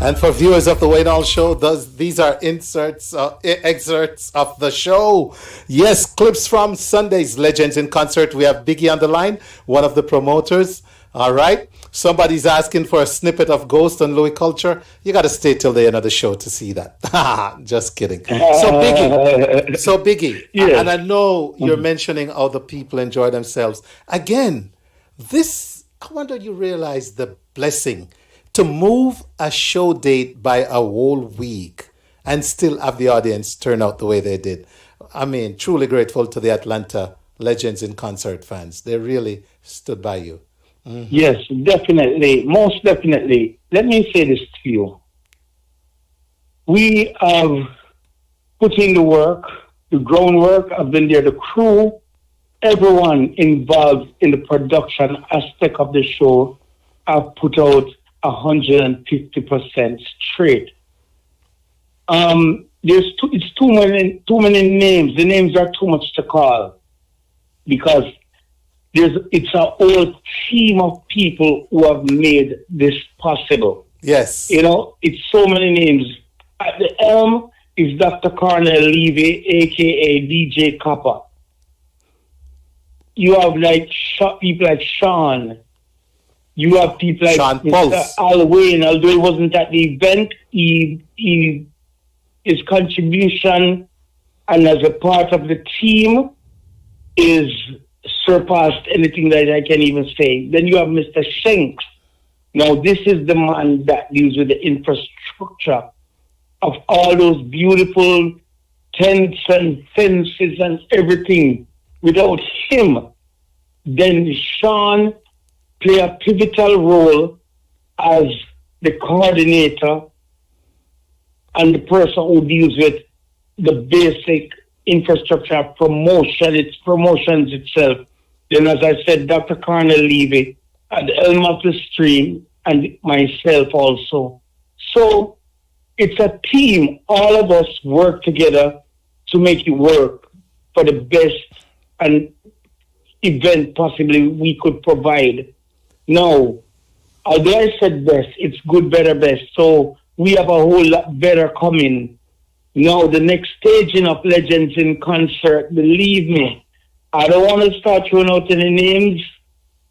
F: And for viewers of the Wayne Hall Show, these are excerpts of the show. Yes, clips from Sunday's Legends in Concert. We have Biggie on the line, one of the promoters. All right. Somebody's asking for a snippet of Ghost and Louis Culture. You got to stay till the end of the show to see that. Just kidding. So Biggie,
K: yes.
F: And I know you're mentioning how the people enjoy themselves. Again, this, I wonder you realize the blessing to move a show date by a whole week and still have the audience turn out the way they did. I mean, truly grateful to the Atlanta Legends in Concert fans. They really stood by you. Mm-hmm.
K: Yes, definitely. Most definitely. Let me say this to you. We have put in the work, the groundwork. I've been there, the crew, everyone involved in the production aspect of the show. I've put out 150% straight. It's too many names. The names are too much to call because it's a whole team of people who have made this possible.
F: Yes.
K: You know, it's so many names. At the helm is Dr. Cornell Levy, aka DJ Copper. You have people like Sean. You have people like
F: Sean
K: Mr. Al Wayne, although he wasn't at the event, his contribution and as a part of the team is surpassed anything that I can even say. Then you have Mr. Shanks. Now, this is the man that deals with the infrastructure of all those beautiful tents and fences and everything. Without him, then Sean play a pivotal role as the coordinator and the person who deals with the basic infrastructure promotions itself. Then, as I said, Dr. Cornell Levy at the helm of the stream and myself also. So it's a team. All of us work together to make it work for the best and event possibly we could provide. Now, although I said best, it's good, better, best. So we have a whole lot better coming. Now, the next staging of Legends in Concert, believe me, I don't want to start throwing out any names,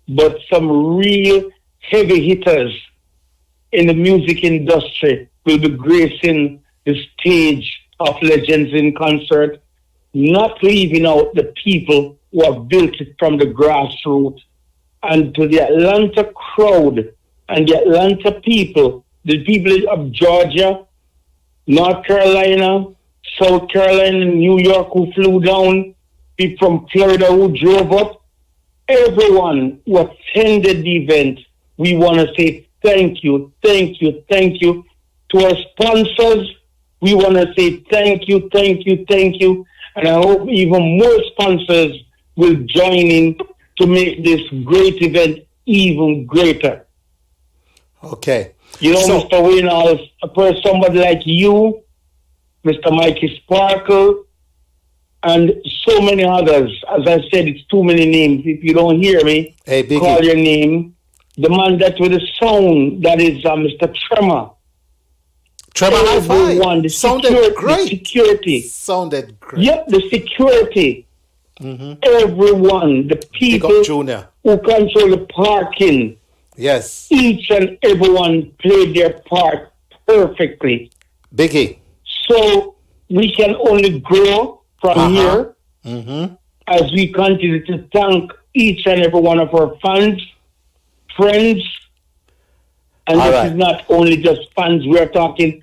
K: but some real heavy hitters in the music industry will be gracing the stage of Legends in Concert, not leaving out the people who have built it from the grassroots. And to the Atlanta crowd and the Atlanta people, the people of Georgia, North Carolina, South Carolina, New York who flew down, people from Florida who drove up, everyone who attended the event, we want to say thank you, thank you, thank you. To our sponsors, we want to say thank you, thank you, thank you. And I hope even more sponsors will join in to make this great event even greater.
F: Okay.
K: You know,
F: So-
K: Mr. Winners, somebody like you, Mr. Mikey Sparkle, and so many others. As I said, it's too many names. If you don't hear me,
F: Hey, Biggie.
K: call your name. The man that with the sound, that is Mr. Tremor.
F: Tremor High
K: Everyone, the
F: Five. Sounded
K: security,
F: great.
K: The security.
F: Sounded great.
K: Yep, the security. Everyone, the
F: Big
K: people
F: up Junior.
K: who control the parking,
F: Yes.
K: each and everyone played their part perfectly.
F: Biggie.
K: So we can only grow from here as we continue to thank each and every one of our fans, friends, and
F: All
K: this
F: right.
K: is not only just fans. We're talking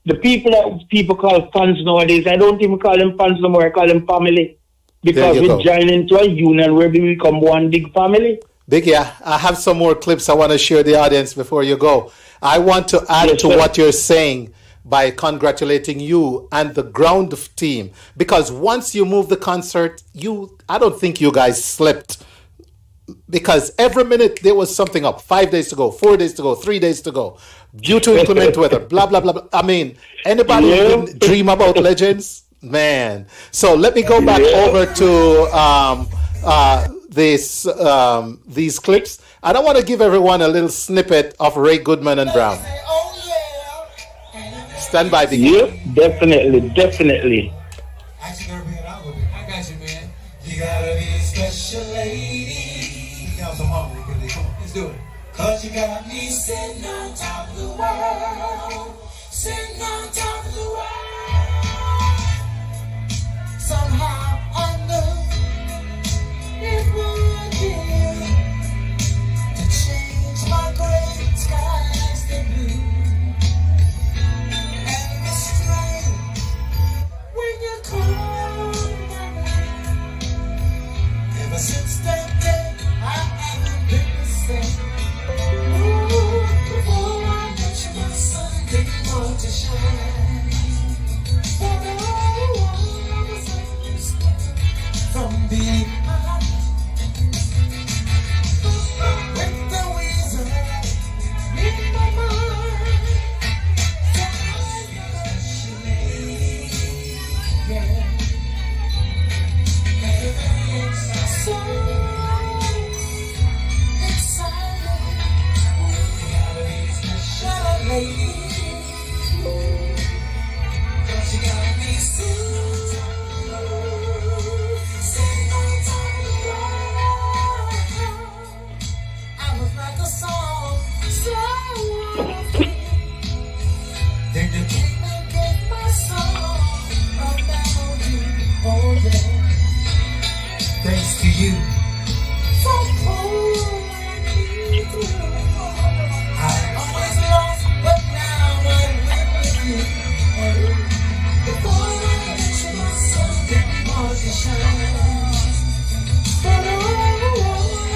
K: the people that people call fans nowadays. I don't even call them fans no more. I call them family because
F: you
K: we
F: go.
K: join into a union where we become one big family.
F: Biggie, I have some more clips I want to share the audience before you go. I want to add
K: Yes,
F: to
K: sir.
F: what you're saying by congratulating you and the ground team, because once you move the concert, I don't think you guys slept, because every minute there was something up. 5 days to go, 4 days to go, 3 days to go, due to inclement weather, blah blah blah blah. I mean, anybody who
K: Yeah.
F: didn't dream about Legends, man. So let me go back over to these clips, and I want to give everyone a little snippet of Ray Goodman and Brown. Stand by, Biggie.
K: Yep, definitely.
C: I got you, man. You gotta be a special lady. Now some hungry, Billy. Come on, let's do it. Cause you got me sitting on top of the world. Sitting on top of the world. Somehow I knew it would be to change my gray skies to blue. And the strength when you call my name. Ever since that day, I haven't been the same. Ooh, before I met you, my sun didn't want to shine. But I was from behind. With the weasel in my mind. Then you came and gave my soul a melody, oh yeah. Thanks to you. So cool and easy. I always lost, but now I'm with you. Before I met you, my sun didn't want to shine. But all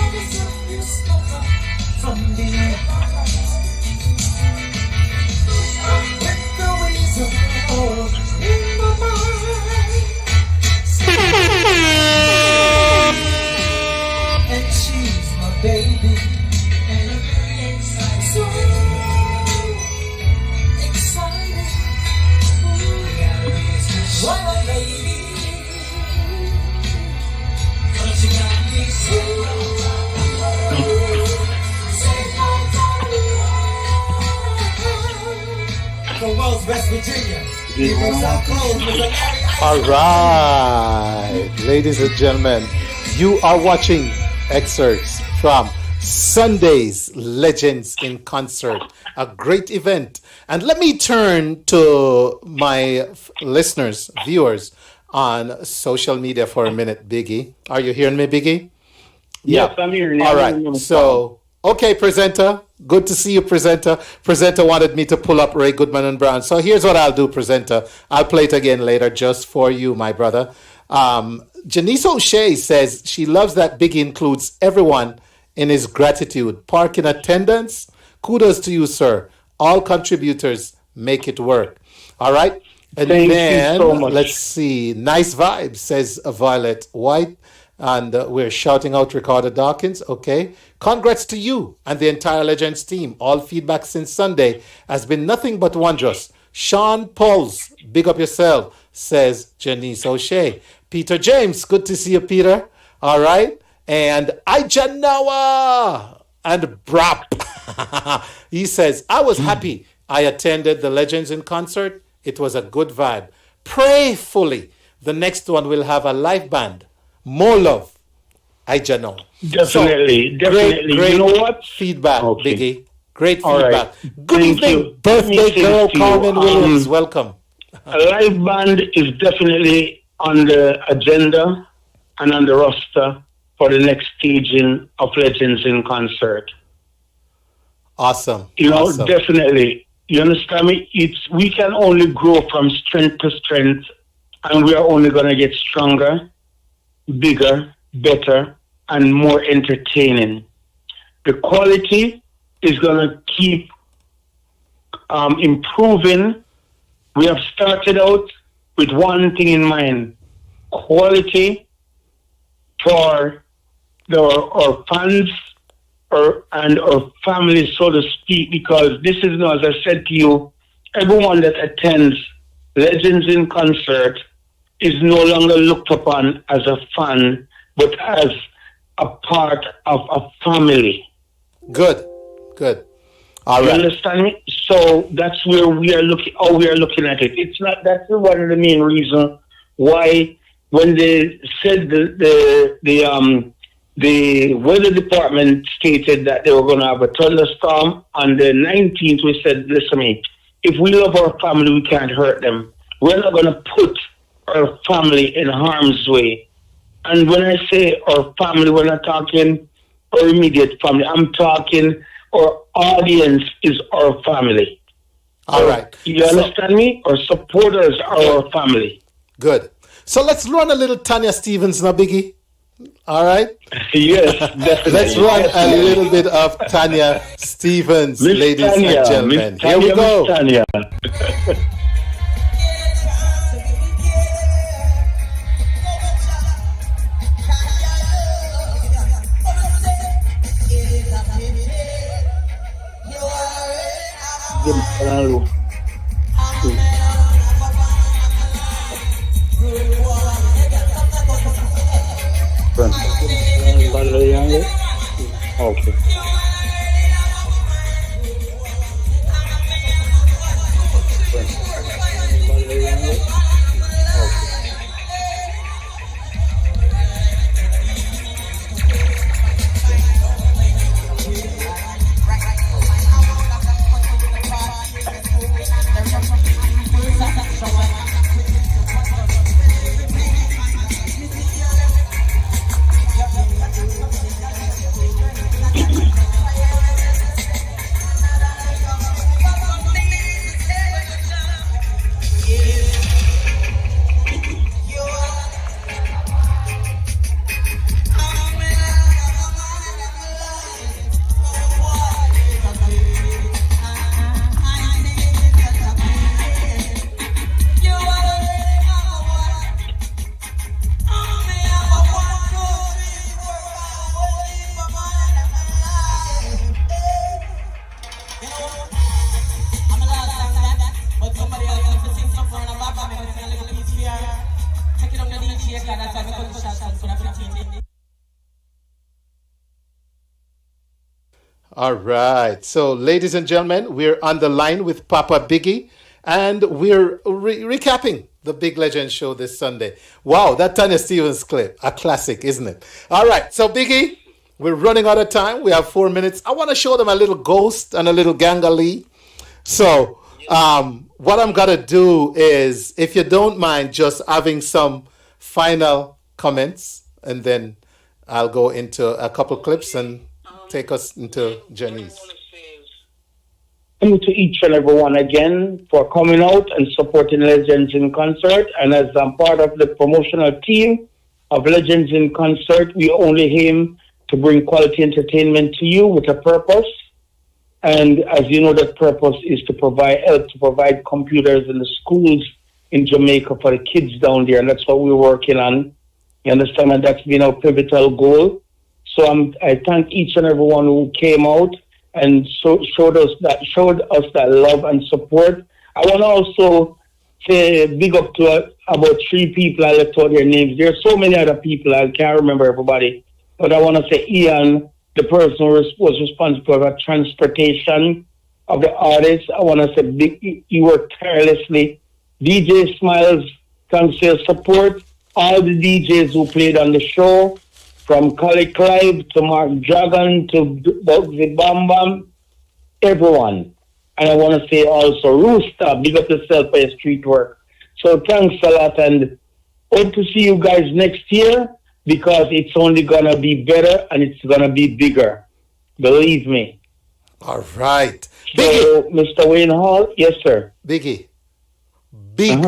C: of a sudden you snuck up from behind. With the weasel in my mind. And she's my baby. And so excited. What a lady. But she got me from Wells, West Virginia. People sell clothes with a
F: All right, ladies and gentlemen, you are watching excerpts from Sunday's Legends in Concert, a great event. And let me turn to my listeners, viewers on social media for a minute, Biggie. Are you hearing me, Biggie?
K: Yes, I'm hearing you.
F: All
K: I'm hearing you.
F: right. So, okay, presenter. Good to see you, presenter. Presenter wanted me to pull up Ray Goodman and Brown. So here's what I'll do, presenter. I'll play it again later just for you, my brother. Jannice O'Shea says she loves that Biggie includes everyone in his gratitude. Parking attendants, kudos to you, sir. All contributors make it work. All right. And
K: Thank you
F: then
K: so much.
F: let's see. Nice vibes, says Violet White. And we're shouting out Ricardo Dawkins. Okay. Congrats to you and the entire Legends team. All feedback since Sunday has been nothing but wondrous. Sean Pauls, big up yourself, says Jannice O'Shea. Peter James, good to see you, Peter. All right. And Ijanawa and Brap. He says, I was happy I attended the Legends in concert. It was a good vibe. Prayfully, the next one will have a live band. More love. Ijanawa.
K: Definitely.
F: Great
K: You know what?
F: feedback,
K: Okay.
F: Biggie. Great
K: All
F: feedback.
K: right.
F: Good
K: Thank
F: evening,
K: you.
F: birthday
K: Let me say
F: girl
K: this to you.
F: Carmen Williams. Welcome.
K: A live band is definitely on the agenda and on the roster for the next staging of Legends in concert.
F: Awesome.
K: Awesome. Definitely. You understand me? We can only grow from strength to strength, and we are only going to get stronger, bigger, better, and more entertaining. The quality is going to keep improving. We have started out with one thing in mind: quality for our fans and our families, so to speak, because this is now, as I said to you, everyone that attends Legends in Concert is no longer looked upon as a fan, but as a part of a family.
F: Good. All
K: you
F: right.
K: understand me? So that's where we are looking. How we are looking at it. It's not. That's one of the main reasons why when they said the weather department stated that they were going to have a thunderstorm on the 19th, we said, listen, me, if we love our family, we can't hurt them. We're not going to put our family in harm's way. And when I say our family, we're not talking our immediate family. I'm talking our audience is our family.
F: All right.
K: You understand me? Our supporters are our family.
F: Good. So let's run a little Tanya Stevens now, Biggie. All right?
K: Yes, definitely.
F: Let's run a little bit of Tanya Stevens,
K: Miss
F: ladies
K: Tanya,
F: and gentlemen.
K: Miss
F: Here we
K: Tanya,
F: go.
K: Miss Tanya. Okay.
F: All right. So, ladies and gentlemen, we're on the line with Pappa Biggy, and we're recapping the Big Legend show this Sunday. Wow, that Tanya Stevens clip, a classic, isn't it? All right. So, Biggie, we're running out of time. We have 4 minutes. I want to show them a little Ghost and a little Gangalee. So, what I'm going to do is, if you don't mind, just having some final comments, and then I'll go into a couple clips and take us into Jannice.
K: Thank you to each and every one again for coming out and supporting Legends in Concert. And as I'm part of the promotional team of Legends in Concert, we only aim to bring quality entertainment to you with a purpose. And as you know, that purpose is to provide computers in the schools in Jamaica for the kids down there. And that's what we're working on. You understand? And that's been our pivotal goal. So I thank each and everyone who came out and showed us that love and support. I want to also say big up to about 3 people. I left out their names. There are so many other people. I can't remember everybody. But I want to say Ian, the person who was responsible for the transportation of the artists. I want to say you worked tirelessly. DJ Smiles, thanks for your support. All the DJs who played on the show, from Collie Clive to Mark Dragon to Bugsy Bam Bam, everyone. And I want to say also, Rooster, big up yourself for your street work. So thanks a lot, and hope to see you guys next year, because it's only going to be better and it's going to be bigger. Believe me.
F: All right.
K: So, Mr. Wayne Hall, yes, sir.
F: Biggie, big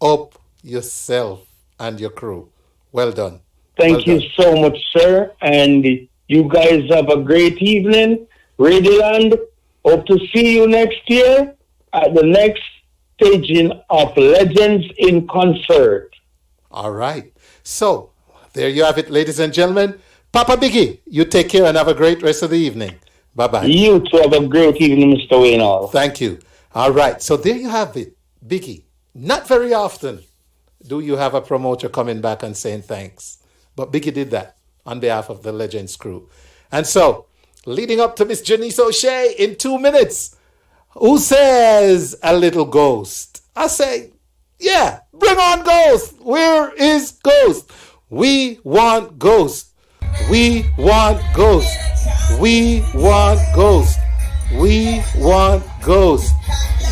F: up yourself and your crew. Well done.
K: Thank you so much, sir. And you guys have a great evening. Radioland, hope to see you next year at the next staging of Legends in Concert.
F: All right. So, there you have it, ladies and gentlemen. Pappa Biggy, you take care and have a great rest of the evening. Bye-bye.
K: You too have a great evening, Mr. Wayne.
F: Thank you. All right. So there you have it, Biggie. Not very often do you have a promoter coming back and saying thanks. But Biggie did that on behalf of the Legends crew. And so, leading up to Miss Jannice O'Shea in 2 minutes, who says a little Ghost? I say, yeah, bring on Ghost. Where is Ghost? We want Ghost. We want Ghost. We want Ghost. We want Ghost.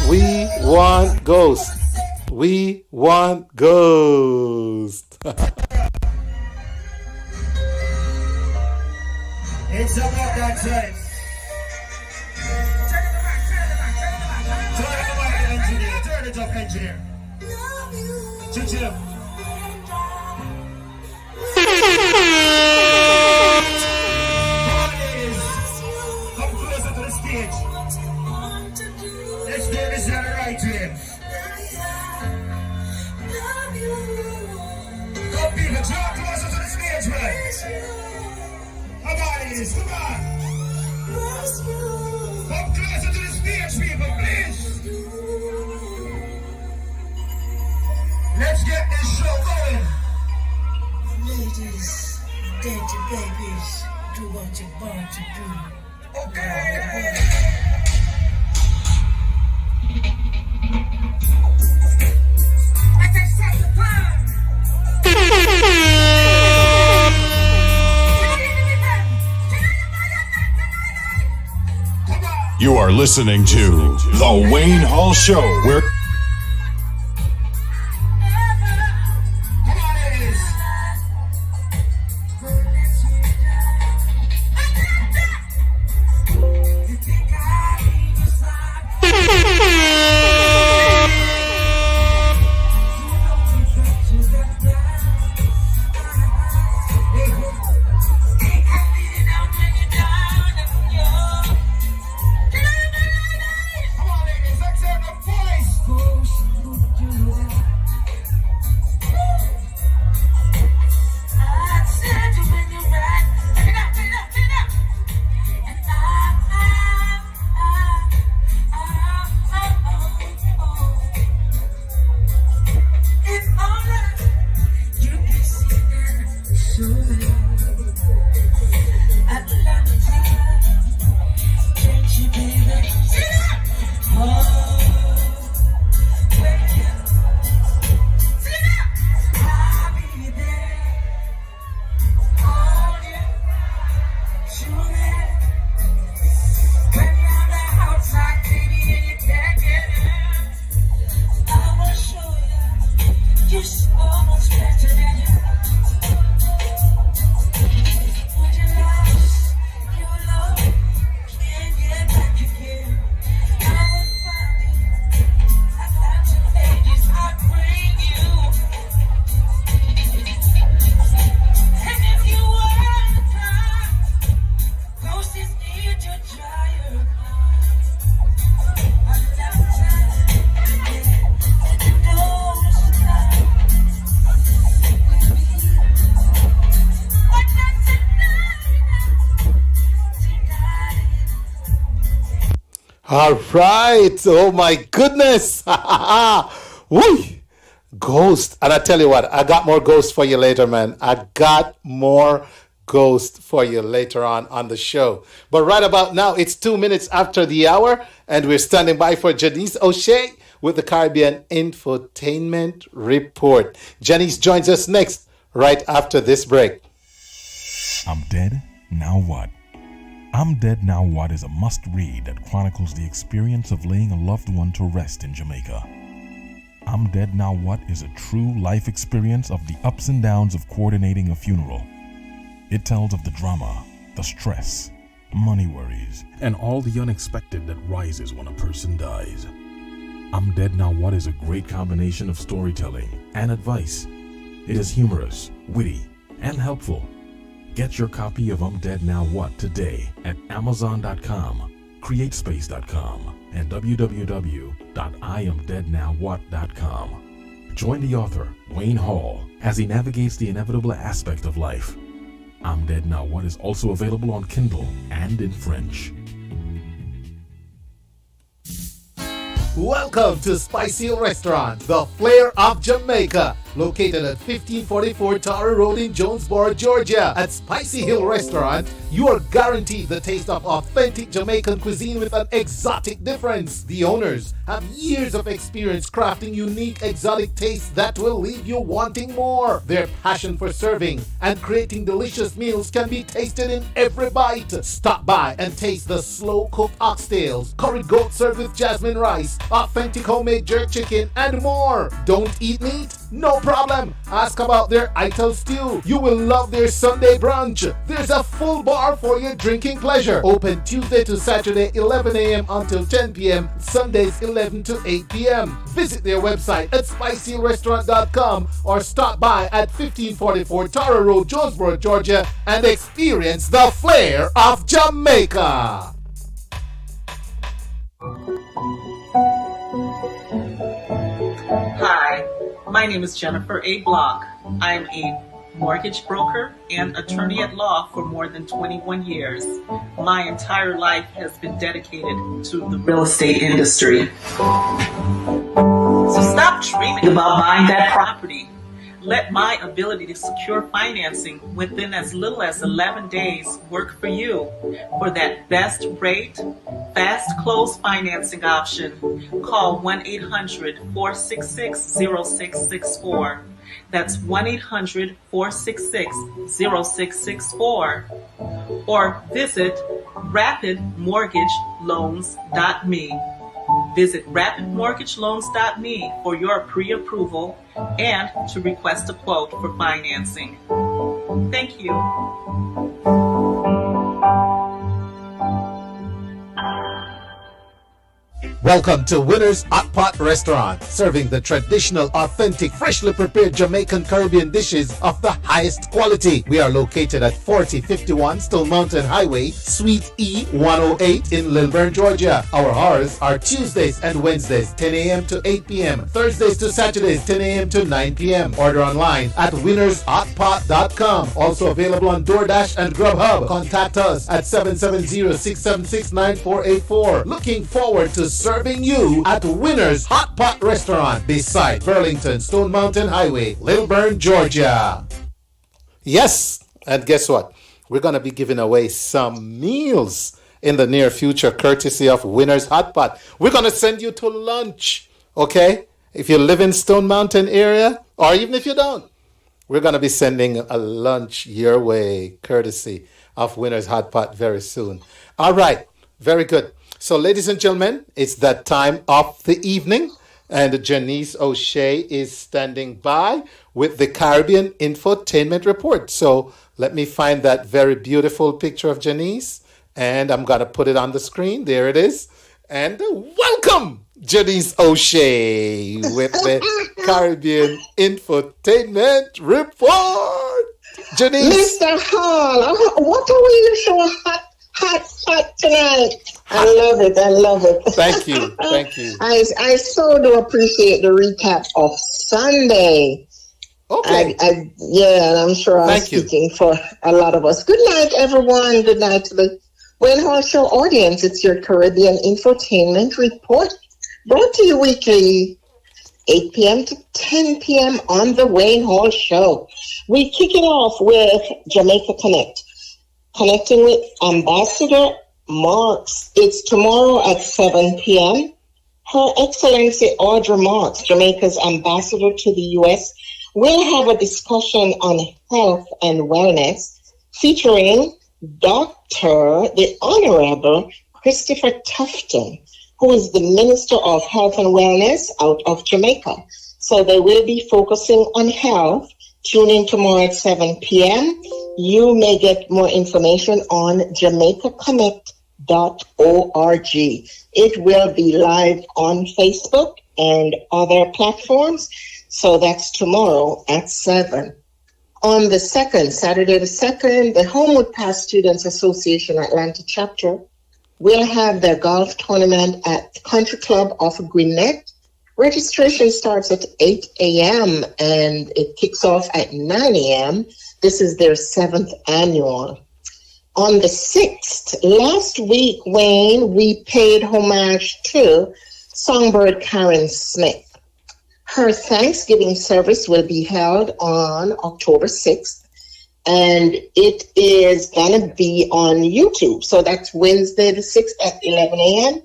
F: We want Ghost. We want Ghost.
C: It's about that time. Turn it up, engineer. Switch it up. Come closer to the stage. Let's do this right here. Come people, draw closer to the stage, man. Come on, ladies, come on. Come closer to the stage, people, please. Let's get this show going.
L: Ladies, dainty babies, do what you're born to do.
C: Okay. Let us set the bar.
D: You are listening to The Wayne Hall Show, where
C: Come on, ladies, let's hear the voice.
F: All right. Oh my goodness. Woo. Ghost. And I tell you what, I got more ghosts for you later, man. I got more ghosts for you later on the show. But right about now, it's 2 minutes after the hour, and we're standing by for Jannice O'Shea with the Caribbean Infotainment Report. Jannice joins us next, right after this break.
J: I'm Dead, Now What? I'm Dead, Now What is a must-read that chronicles the experience of laying a loved one to rest in Jamaica. I'm Dead, Now What is a true life experience of the ups and downs of coordinating a funeral. It tells of the drama, the stress, money worries, and all the unexpected that rises when a person dies. I'm Dead, Now What is a great combination of storytelling and advice. It is humorous, witty, and helpful. Get your copy of I'm Dead, Now What today at Amazon.com, CreateSpace.com, and www.IamDeadNowWhat.com. Join the author, Wayne Hall, as he navigates the inevitable aspect of life. I'm Dead, Now What is also available on Kindle and in French.
F: Welcome to Spicy Hill Restaurant, the flair of Jamaica. Located at 1544 Tower Road in Jonesboro, Georgia. At Spicy Hill Restaurant, you are guaranteed the taste of authentic Jamaican cuisine with an exotic difference. The owners have years of experience crafting unique exotic tastes that will leave you wanting more. Their passion for serving and creating delicious meals can be tasted in every bite. Stop by and taste the slow-cooked oxtails, curried goat served with jasmine rice, authentic homemade jerk chicken, and more. Don't eat meat? No problem. Ask about their Ital stew. You will love their Sunday brunch. There's a full bar for your drinking pleasure. Open Tuesday to Saturday 11 a.m. until 10 p.m. Sundays 11 to 8 p.m. Visit their website at spicyhillrestaurant.com or stop by at 1544 Tara Road, Jonesboro, Georgia, and experience the flair of Jamaica.
I: Hi, my name is Jennifer A. Block. I'm a mortgage broker and attorney at law for more than 21 years. My entire life has been dedicated to the real estate industry. So stop dreaming about buying that property. Let my ability to secure financing within as little as 11 days work for you. For that best rate, fast close financing option, call 1-800-466-0664. That's 1-800-466-0664. Or visit rapidmortgageloans.me. Visit rapidmortgageloans.me for your pre-approval and to request a quote for financing. Thank you.
F: Welcome to Winner's Hot Pot Restaurant, serving the traditional, authentic, freshly prepared Jamaican Caribbean dishes of the highest quality. We are located at 4051 Stone Mountain Highway, Suite E 108 in Lilburn, Georgia. Our hours are Tuesdays and Wednesdays, 10 a.m. to 8 p.m. Thursdays to Saturdays, 10 a.m. to 9 p.m. Order online at winnershotpot.com. Also available on DoorDash and Grubhub. Contact us at 770-676-9484. Looking forward to serving you at Winner's Hot Pot Restaurant beside Burlington Stone Mountain Highway, Lilburn, Georgia. Yes, and guess what? We're going to be giving away some meals in the near future courtesy of Winner's Hot Pot. We're going to send you to lunch, okay? If you live in Stone Mountain area, or even if you don't, we're going to be sending a lunch your way courtesy of Winner's Hot Pot very soon. All right, very good. So, ladies and gentlemen, it's that time of the evening, and Jannice O'Shea is standing by with the Caribbean Infotainment Report. So, let me find that very beautiful picture of Jannice, and I'm going to put it on the screen. There it is. And welcome, Jannice O'Shea, with the Caribbean Infotainment Report. Jannice.
M: Mr. Hall, what are we so hot tonight? I love it. I love it.
F: Thank you. Thank you.
M: I so do appreciate the recap of Sunday.
F: Okay.
M: Yeah, and I'm sure I'm speaking for a lot of us. Good night, everyone. Good night to the Wayne Hall Show audience, it's your Caribbean Infotainment report, brought to you weekly, 8 p.m. to 10 p.m. on the Wayne Hall Show. We kick it off with Jamaica Connect, connecting with Ambassador Marks. It's tomorrow at 7 p.m. Her Excellency Audra Marks, Jamaica's ambassador to the U.S., will have a discussion on health and wellness featuring Dr. the Honorable Christopher Tufton, who is the Minister of Health and Wellness out of Jamaica. So they will be focusing on health. Tune in tomorrow at 7 p.m. You may get more information on jamaicaconnect.org. It will be live on Facebook and other platforms. So that's tomorrow at 7. On the 2nd, Saturday the 2nd, the Homewood Pass Students Association Atlanta chapter will have their golf tournament at the Country Club of Gwinnett. Registration starts at 8 a.m. and it kicks off at 9 a.m. This is their 7th annual. On the 6th, last week, Wayne, we paid homage to songbird Karen Smith. Her Thanksgiving service will be held on October 6th, and it is going to be on YouTube. So that's Wednesday the 6th at 11 a.m.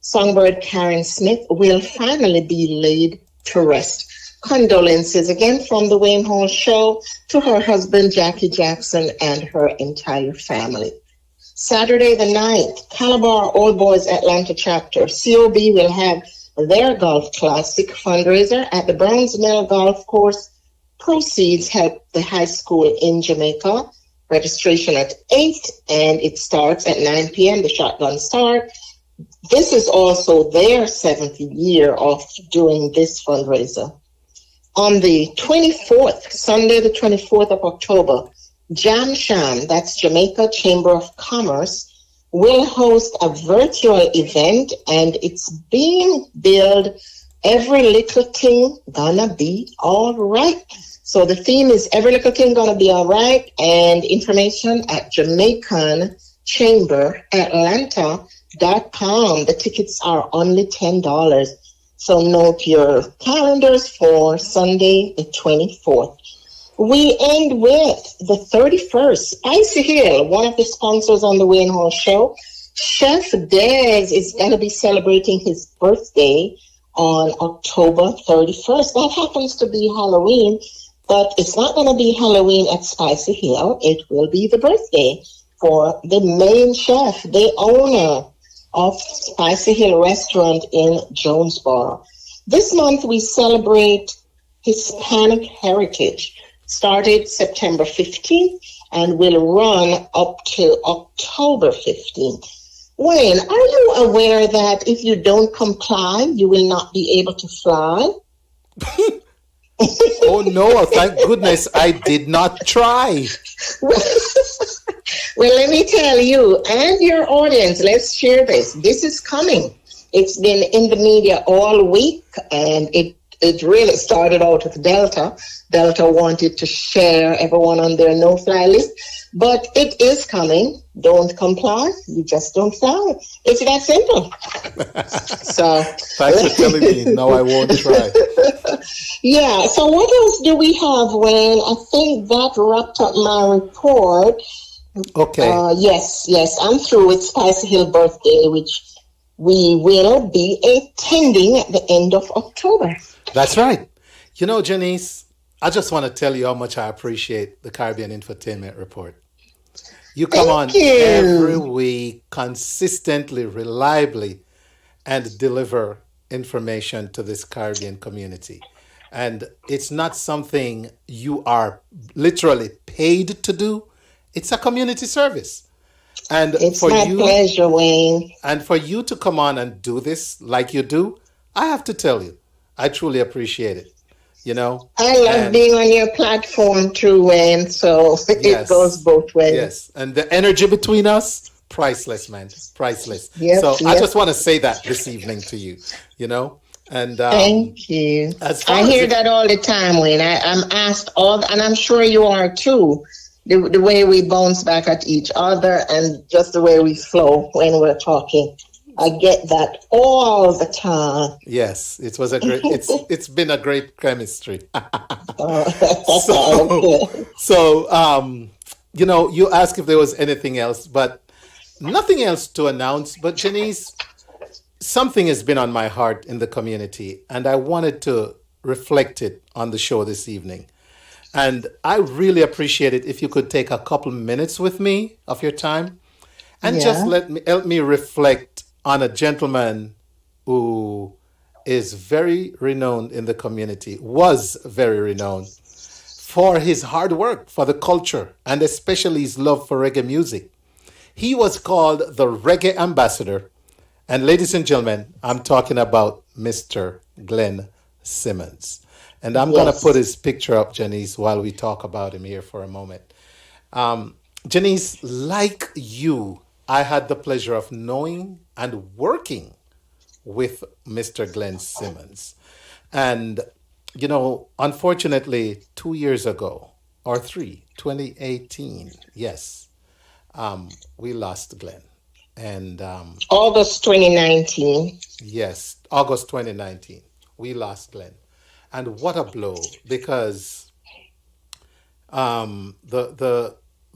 M: Songbird Karen Smith will finally be laid to rest. Condolences again from the Wayne Hall Show to her husband, Jackie Jackson, and her entire family. Saturday the 9th, Calabar Old Boys Atlanta chapter, COB will have their Golf Classic fundraiser at the Browns Mill Golf Course. Proceeds help the high school in Jamaica. Registration at 8 and it starts at 9 p.m. The shotgun start. This is also their 7th year of doing this fundraiser. On the 24th, Sunday the 24th of October, Jam Sham, that's Jamaica Chamber of Commerce, will host a virtual event, and it's being billed Every Little Thing Gonna Be All Right. So the theme is Every Little Thing Gonna Be All Right, and information at JamaicanChamberAtlanta.com. The tickets are only $10. So note your calendars for Sunday the 24th. We end with the 31st. Spicy Hill, one of the sponsors on the Wayne Hall Show. Chef Dez is going to be celebrating his birthday on October 31st. That happens to be Halloween, but it's not going to be Halloween at Spicy Hill. It will be the birthday for the main chef, the owner of Spicy Hill Restaurant in Jonesboro. This month we celebrate Hispanic heritage. Started September 15th and will run up to October 15th. Wayne, are you aware that if you don't comply, you will not be able to fly?
F: Oh no, thank goodness I did not try.
M: Well, let me tell you and your audience, let's share this. This is coming. It's been in the media all week, and it really started out with Delta. Delta wanted to share everyone on their no-fly list, but it is coming. Don't comply, you just don't fly. It's that simple. So
F: thanks for telling me. No, I won't try.
M: Yeah, so what else do we have, Wayne? I think that wrapped up my report.
F: Okay.
M: Yes, I'm through with Spicy Hill birthday, which we will be attending at the end of October.
F: That's right. You know, Jannice, I just want to tell you how much I appreciate the Caribbean Infotainment Report. You come on every week, consistently, reliably, and deliver information to this Caribbean community. And it's not something you are literally paid to do. It's a community service. And
M: it's
F: for
M: my
F: you,
M: pleasure, Wayne.
F: And for you to come on and do this like you do, I have to tell you, I truly appreciate it. You know,
M: I love being on your platform too, Wayne. So it goes both ways.
F: Yes, and the energy between us, priceless, man, priceless. I just want to say that this evening to you. You know, and
M: thank you. I hear that all the time, Wayne. I'm asked and I'm sure you are too. the way we bounce back at each other and just the way we flow when we're talking. I get that all the time.
F: Yes, it was a great. It's been a great chemistry. You asked if there was anything else, but nothing else to announce. But Jannice, something has been on my heart in the community, and I wanted to reflect it on the show this evening. And I really appreciate it if you could take a couple minutes with me of your time, and just help me reflect on a gentleman who is very renowned in the community, was very renowned for his hard work for the culture and especially his love for reggae music. He was called the Reggae Ambassador. And ladies and gentlemen, I'm talking about Mr. Glen Simmonds. And I'm going to put his picture up, Jannice, while we talk about him here for a moment. Jannice, like you, I had the pleasure of knowing and working with Mr. Glen Simmonds. And, unfortunately, 2 years ago, or 2018, yes, we lost Glen. And
M: August 2019.
F: Yes, August 2019, we lost Glen. And what a blow, because the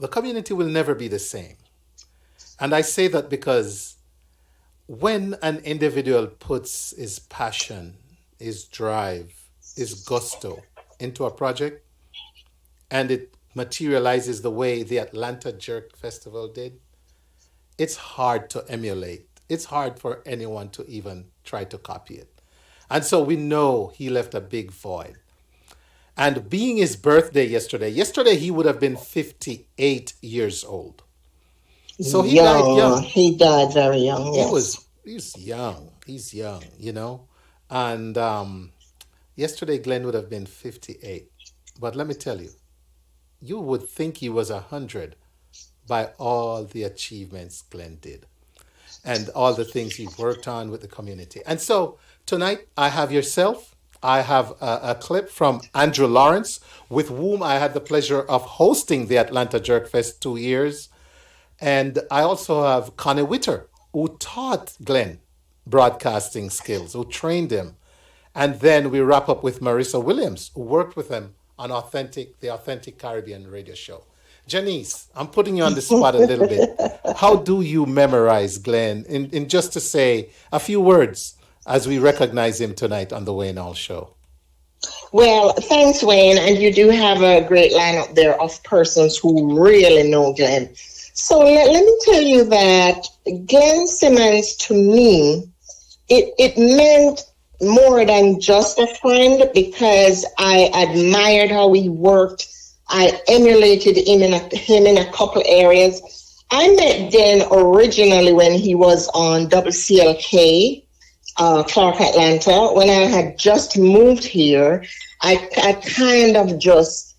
F: community will never be the same. And I say that because when an individual puts his passion, his drive, his gusto into a project, and it materializes the way the Atlanta Jerk Festival did, it's hard to emulate. It's hard for anyone to even try to copy it. And so we know he left a big void. And being his birthday yesterday he would have been 58 years old. So he died young.
M: He died very young. Yes.
F: He's young. He's young, And yesterday Glen would have been 58. But let me tell you, you would think he was 100 by all the achievements Glen did and all the things he worked on with the community. And so tonight I have yourself. I have a clip from Andrew Lawrence, with whom I had the pleasure of hosting the Atlanta Jerk Fest 2 years. And I also have Connie Witter, who taught Glen broadcasting skills, who trained him. And then we wrap up with Marissa Williams, who worked with him on the Authentic Caribbean radio show. Jannice, I'm putting you on the spot a little bit. How do you memorize Glen? In just to say a few words as we recognize him tonight on the Wayne Hall Show.
M: Well, thanks, Wayne. And you do have a great lineup there of persons who really know Glen. So let me tell you that Glen Simmonds, to me, it meant more than just a friend, because I admired how he worked. I emulated him in a couple areas. I met Glen originally when he was on WCLK, Clark, Atlanta. When I had just moved here, I kind of just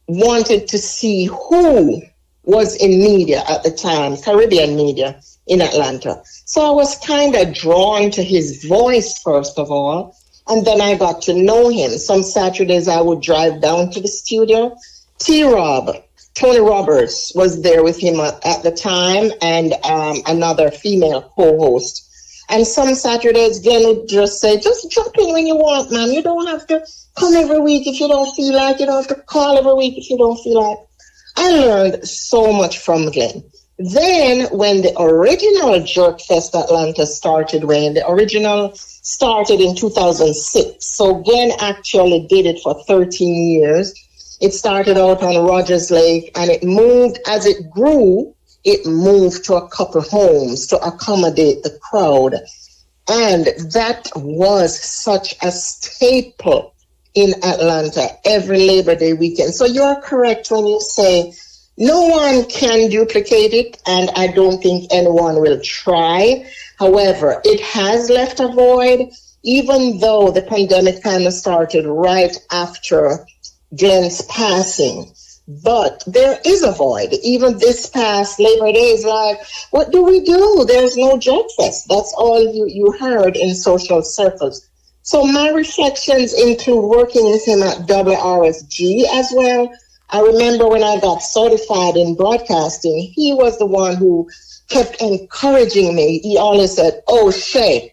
M: wanted to see who was in media at the time, Caribbean media in Atlanta. So I was kind of drawn to his voice, first of all, and then I got to know him. Some Saturdays I would drive down to the studio. Tony Roberts was there with him at the time, and another female co-host. And some Saturdays, Glen would just say, just jump in when you want, man. You don't have to come every week if you don't feel like. You don't have to call every week if you don't feel like. I learned so much from Glen. Then when the original Jerk Fest Atlanta started, the original started in 2006. So Glen actually did it for 13 years. It started out on Rogers Lake, and it moved, as it grew, it moved to a couple homes to accommodate the crowd. And that was such a staple in Atlanta every Labor Day weekend. So you're correct when you say no one can duplicate it, and I don't think anyone will try. However, it has left a void, even though the pandemic kind of started right after Glen's passing. But there is a void. Even this past Labor Day is like, what do we do? There's no Jerk Fest. That's all you heard in social circles. So my reflections include working with him at WRSG as well, I remember when I got certified in broadcasting, he was the one who kept encouraging me. He always said, O'Shea,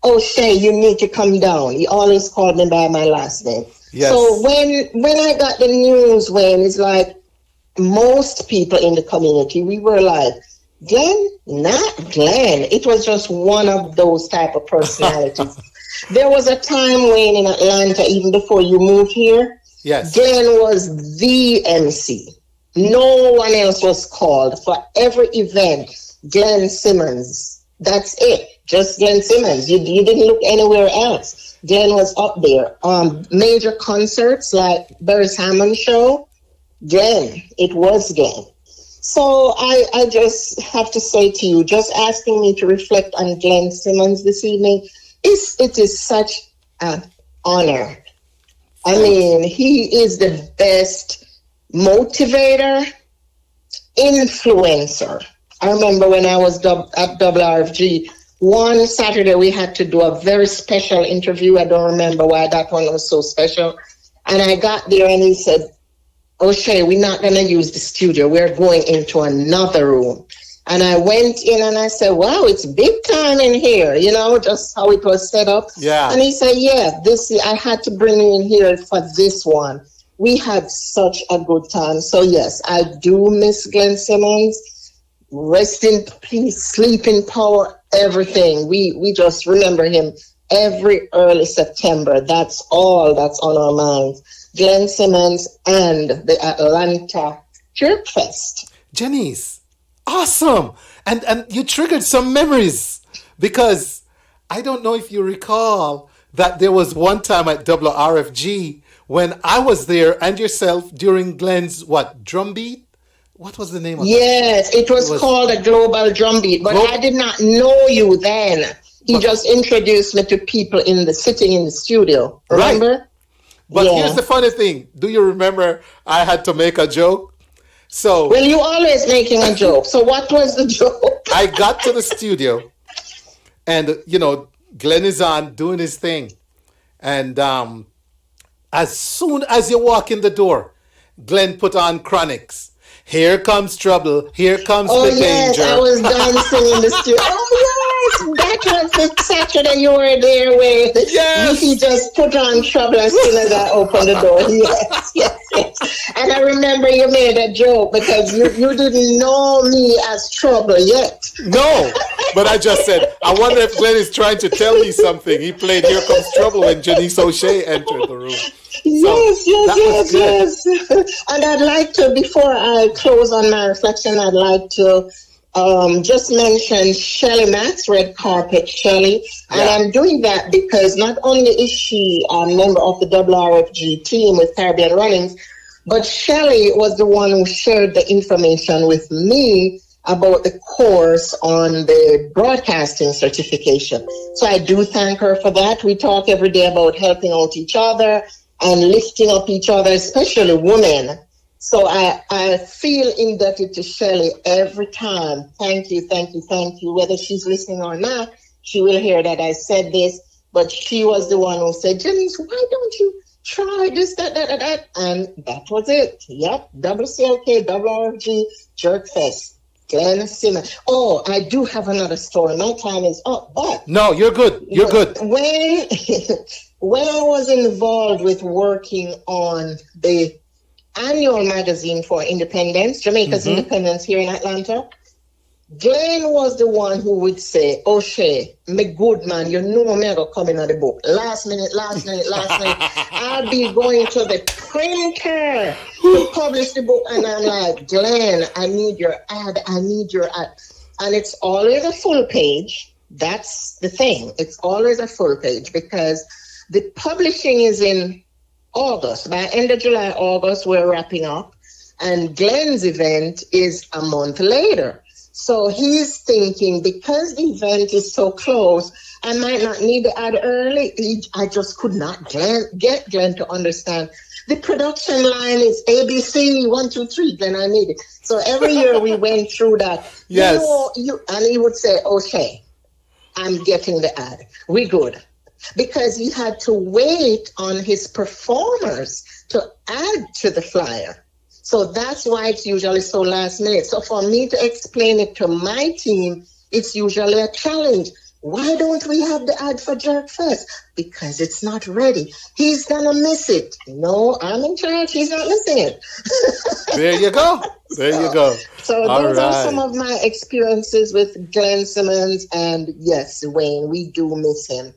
M: you need to come down. He always called me by my last name.
F: Yes.
M: So when I got the news, when it's like most people in the community, we were like, Glenn? Not Glenn. It was just one of those type of personalities. There was a time when in Atlanta, even before you moved here,
F: yes,
M: Glenn was the MC. No one else was called for every event. Glen Simmonds. That's it. Just Glen Simmonds. You didn't look anywhere else. Glenn was up there. Major concerts like Barry's Hammond Show, Glenn. It was Glenn. So I just have to say to you, just asking me to reflect on Glen Simmonds this evening, it is such an honor. I mean, he is the best motivator, influencer. I remember when I was at WRFG, one Saturday we had to do a very special interview. I don't remember why that one was so special. And I got there and he said, O'Shea, we're not going to use the studio. We're going into another room. And I went in and I said, wow, it's big time in here, just how it was set up.
F: Yeah.
M: And he said, yeah, I had to bring you in here for this one. We had such a good time. So, yes, I do miss Glen Simmonds. Rest in peace, sleep in power, everything. We just remember him every early September. That's all that's on our minds. Glen Simmonds and the Atlanta Jerk Fest.
F: Jannice, awesome. And you triggered some memories, because I don't know if you recall that there was one time at WRFG when I was there and yourself during Glen's drumbeat? What was the name of it?
M: Yes, it was called a Global Drumbeat, but I did not know you then. He just introduced me to people sitting in the studio. Remember?
F: Right. But here's the funny thing. Do you remember I had to make a joke? Well,
M: you always making a joke. So what was the joke?
F: I got to the studio and, Glenn is on doing his thing. And as soon as you walk in the door, Glenn put on Chronics. Here comes trouble. Here comes the danger.
M: I was dancing in the studio. That was the Saturday you were there where he just put on trouble as soon as I opened the door. Yes. And I remember you made a joke because you didn't know me as Trouble yet.
F: No, but I just said, I wonder if Glenn is trying to tell me something. He played Here Comes Trouble when Jannice O'Shea entered the room.
M: Yes. And I'd like to, before I close on my reflection, I'd like to just mention Shelley Max, Red Carpet Shelley. And I'm doing that because not only is she a member of the WRFG team with Caribbean Runnings, but Shelley was the one who shared the information with me about the course on the broadcasting certification. So I do thank her for that. We talk every day about helping out each other and lifting up each other, especially women. So I feel indebted to Shelley every time. Thank you. Whether she's listening or not, she will hear that I said this, but she was the one who said, Jannice, why don't you try this, that. And that was it. Yep, WCLK, WRFG, Jerk Fest, Glen Simmonds. Oh, I do have another story. My time is up, but...
F: No, you're good. You're good.
M: When I was involved with working on the annual magazine for independence, Jamaica's independence here in Atlanta, Glenn was the one who would say, O'Shea, me good man, you know me I go come in on the book. Last minute. I'll be going to the printer to publish the book. And I'm like, Glenn, I need your ad. And it's always a full page. That's the thing. It's always a full page because the publishing is in August. By end of July, August, we're wrapping up. And Glenn's event is a month later. So he's thinking, because the event is so close, I might not need the ad early. I just could not get Glenn to understand. The production line is ABC 1, 2, 3. Glenn, I need it. So every year we went through that.
F: Yes.
M: And he would say, okay, I'm getting the ad. We good. Because he had to wait on his performers to add to the flyer. So that's why it's usually so last minute. So for me to explain it to my team, it's usually a challenge. Why don't we have the ad for Jerk first? Because it's not ready. He's gonna miss it. No, I'm in charge. He's not missing it.
F: There you go. There you go.
M: So
F: All
M: those are
F: right.
M: some of my experiences with Glen Simmonds, and yes, Wayne, we do miss him.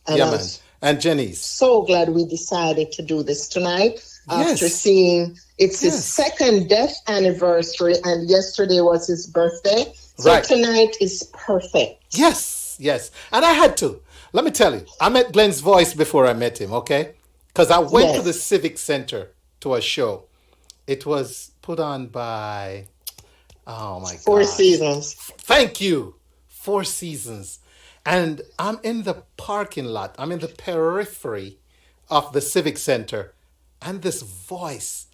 M: And
F: Yeah,
M: I'm
F: man. And Jannice.
M: so glad we decided to do this tonight after
F: Yes.
M: seeing it's his
F: Yes.
M: second death anniversary, and yesterday was his birthday. So
F: Right.
M: tonight is perfect.
F: Yes, yes. And I had to. Let me tell you, I met Glenn's voice before I met him, okay? Because I went to
M: Yes.
F: the Civic Center to a show. It was put on by, oh my God.
M: Four Seasons.
F: Thank you. Four Seasons. And I'm in the parking lot. I'm in the periphery of the Civic Center. And this voice,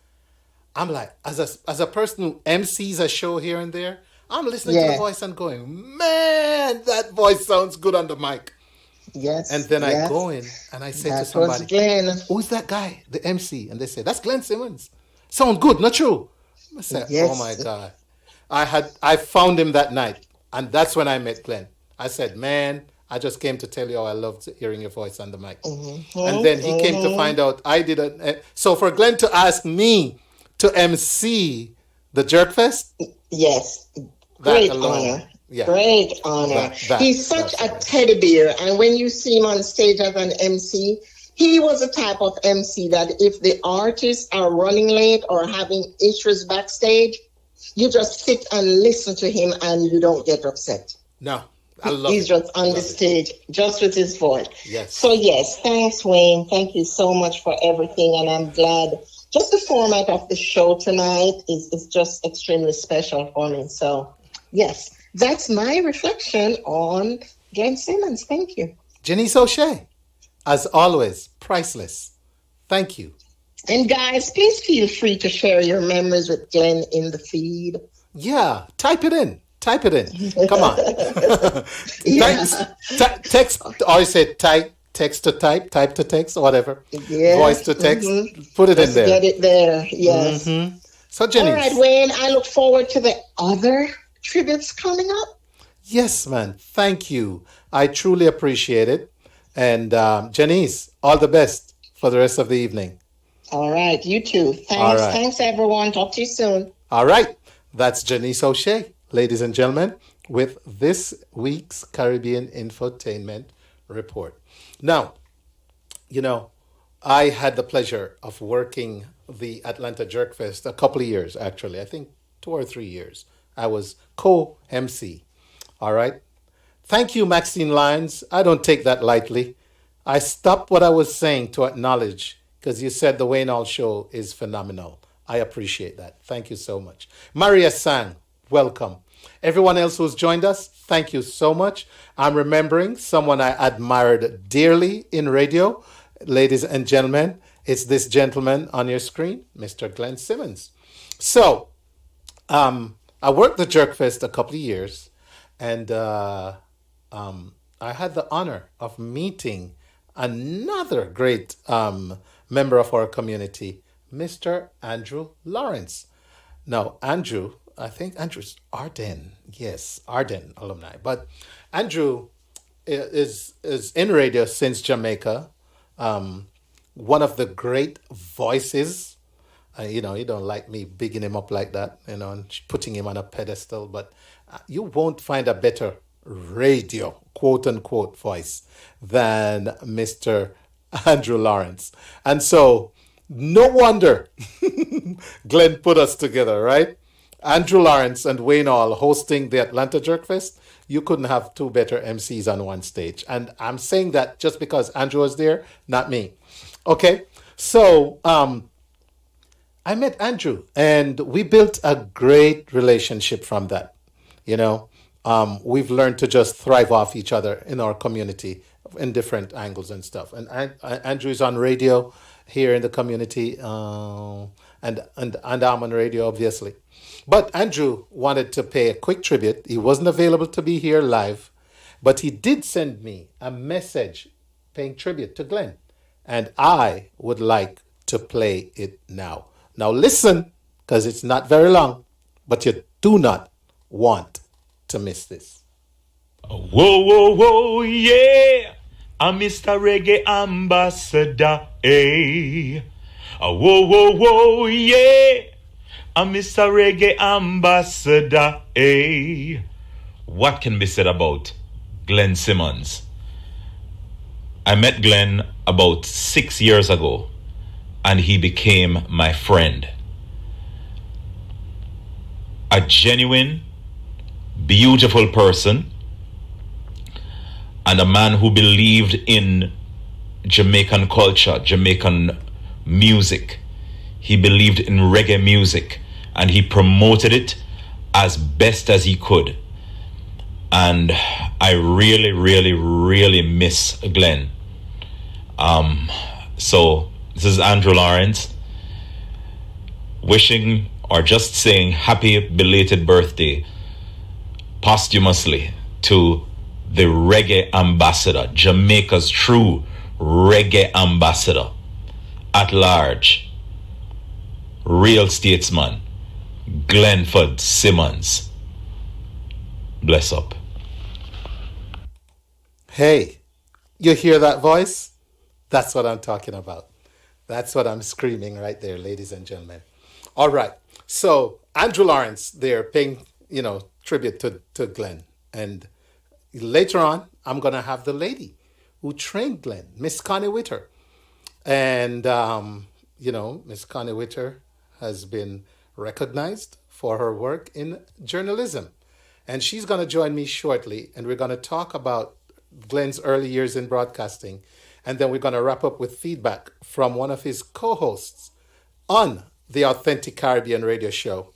F: I'm like, as a person who MCs a show here and there, I'm listening to the
M: Yeah.
F: voice and going, man, that voice sounds good on the mic.
M: Yes.
F: And then I
M: yes.
F: go in and I say to
M: That was
F: somebody,
M: Glenn.
F: who's that guy, the MC? And they say, that's Glen Simmonds. Sound good, not true? I said,
M: Yes.
F: oh my God. I found him that night. And that's when I met Glenn. I said, man, I just came to tell you how I loved hearing your voice on the mic. And then he came to find out I did it. So for Glenn to ask me to MC the Jerk Fest,
M: Yes.
F: that
M: Great
F: alone.
M: honor.
F: Yeah.
M: Great honor. He's such a teddy bear. And when you see him on stage as an MC, he was a type of MC that if the artists are running late or having issues backstage, you just sit and listen to him and you don't get upset.
F: No, I love
M: He's
F: it.
M: just on the stage, just with his voice.
F: Yes.
M: So yes, thanks, Wayne. Thank you so much for everything, and I'm glad. Just the format of the show tonight is just extremely special for me. So yes, that's my reflection on Glen Simmonds. Thank you.
F: Jannice O'Shea, as always, priceless. Thank you.
M: And guys, please feel free to share your memories with Glenn in the feed.
F: Yeah, type it in. Type it in. Come on.
M: Yeah.
F: Text, or you say type, text to type, type to text, or whatever.
M: Yeah.
F: Voice to text.
M: Mhm.
F: Put it
M: Let's
F: in there.
M: get it there. Yes.
F: So, Jannice.
M: All right, Wayne. I look forward to the other tributes coming up.
F: Yes, man. Thank you. I truly appreciate it. And Jannice, all the best for the rest of the evening.
M: All right, you too. Thanks,
F: All right.
M: Thanks, everyone. Talk to you soon.
F: All right. That's Jannice O'Shea, ladies and gentlemen, with this week's Caribbean Infotainment Report. Now, you know, I had the pleasure of working the Atlanta Jerk Fest a couple of years, actually. I think 2 or 3 years. I was co-MC. All right. Thank you, Maxine Lyons. I don't take that lightly. I stopped what I was saying to acknowledge, because you said the Wayne Hall Show is phenomenal. I appreciate that. Thank you so much. Maria Sang, welcome. Everyone else who's joined us, thank you so much. I'm remembering someone I admired dearly in radio. Ladies and gentlemen, it's this gentleman on your screen, Mr. Glen Simmonds. So, I worked the Jerk Fest a couple of years, and I had the honor of meeting another great member of our community, Mr. Andrew Lawrence. Now, Andrew, I think Andrew's Arden. Yes, Arden alumni. But Andrew is in radio since Jamaica. One of the great voices. You know, you don't like me bigging him up like that, you know, and putting him on a pedestal, but you won't find a better radio, quote unquote, voice than Mr. Andrew Lawrence. And so, no wonder Glenn put us together, right? Andrew Lawrence and Wayne Hall hosting the Atlanta Jerk Fest. You couldn't have two better MCs on one stage. And I'm saying that just because Andrew was there, not me. Okay, so I met Andrew and we built a great relationship from that. You know, we've learned to just thrive off each other in our community in different angles and stuff. And Andrew is on radio here in the community, and I'm on radio, obviously. But Andrew wanted to pay a quick tribute. He wasn't available to be here live, but he did send me a message paying tribute to Glenn. And I would like to play it now. Now listen because it's not very long, but you do not want to miss this.
A: Whoa, whoa, whoa, yeah. I'm Mr. Reggae Ambassador, eh. Whoa, whoa, whoa, yeah. I'm Mr. Reggae Ambassador, eh. What can be said about Glen Simmonds? I met Glen about 6 years ago, and he became my friend. A genuine, beautiful person, and a man who believed in Jamaican culture, Jamaican music. He believed in reggae music, and he promoted it as best as he could. And I really, really, really miss Glen. So this is Andrew Lawrence, wishing or just saying happy belated birthday posthumously to the reggae ambassador, Jamaica's true reggae ambassador at large, real statesman, Glenford Simmonds. Bless up.
F: Hey, you hear that voice? That's what I'm talking about. That's what I'm screaming right there, ladies and gentlemen. All right. So Andrew Lawrence, they're paying, tribute to Glen. And later on, I'm going to have the lady who trained Glen, Miss Connie Witter. And, Miss Connie Witter has been recognized for her work in journalism. And she's going to join me shortly, and we're going to talk about Glen's early years in broadcasting. And then we're going to wrap up with feedback from one of his co-hosts on the Authentic Caribbean radio show,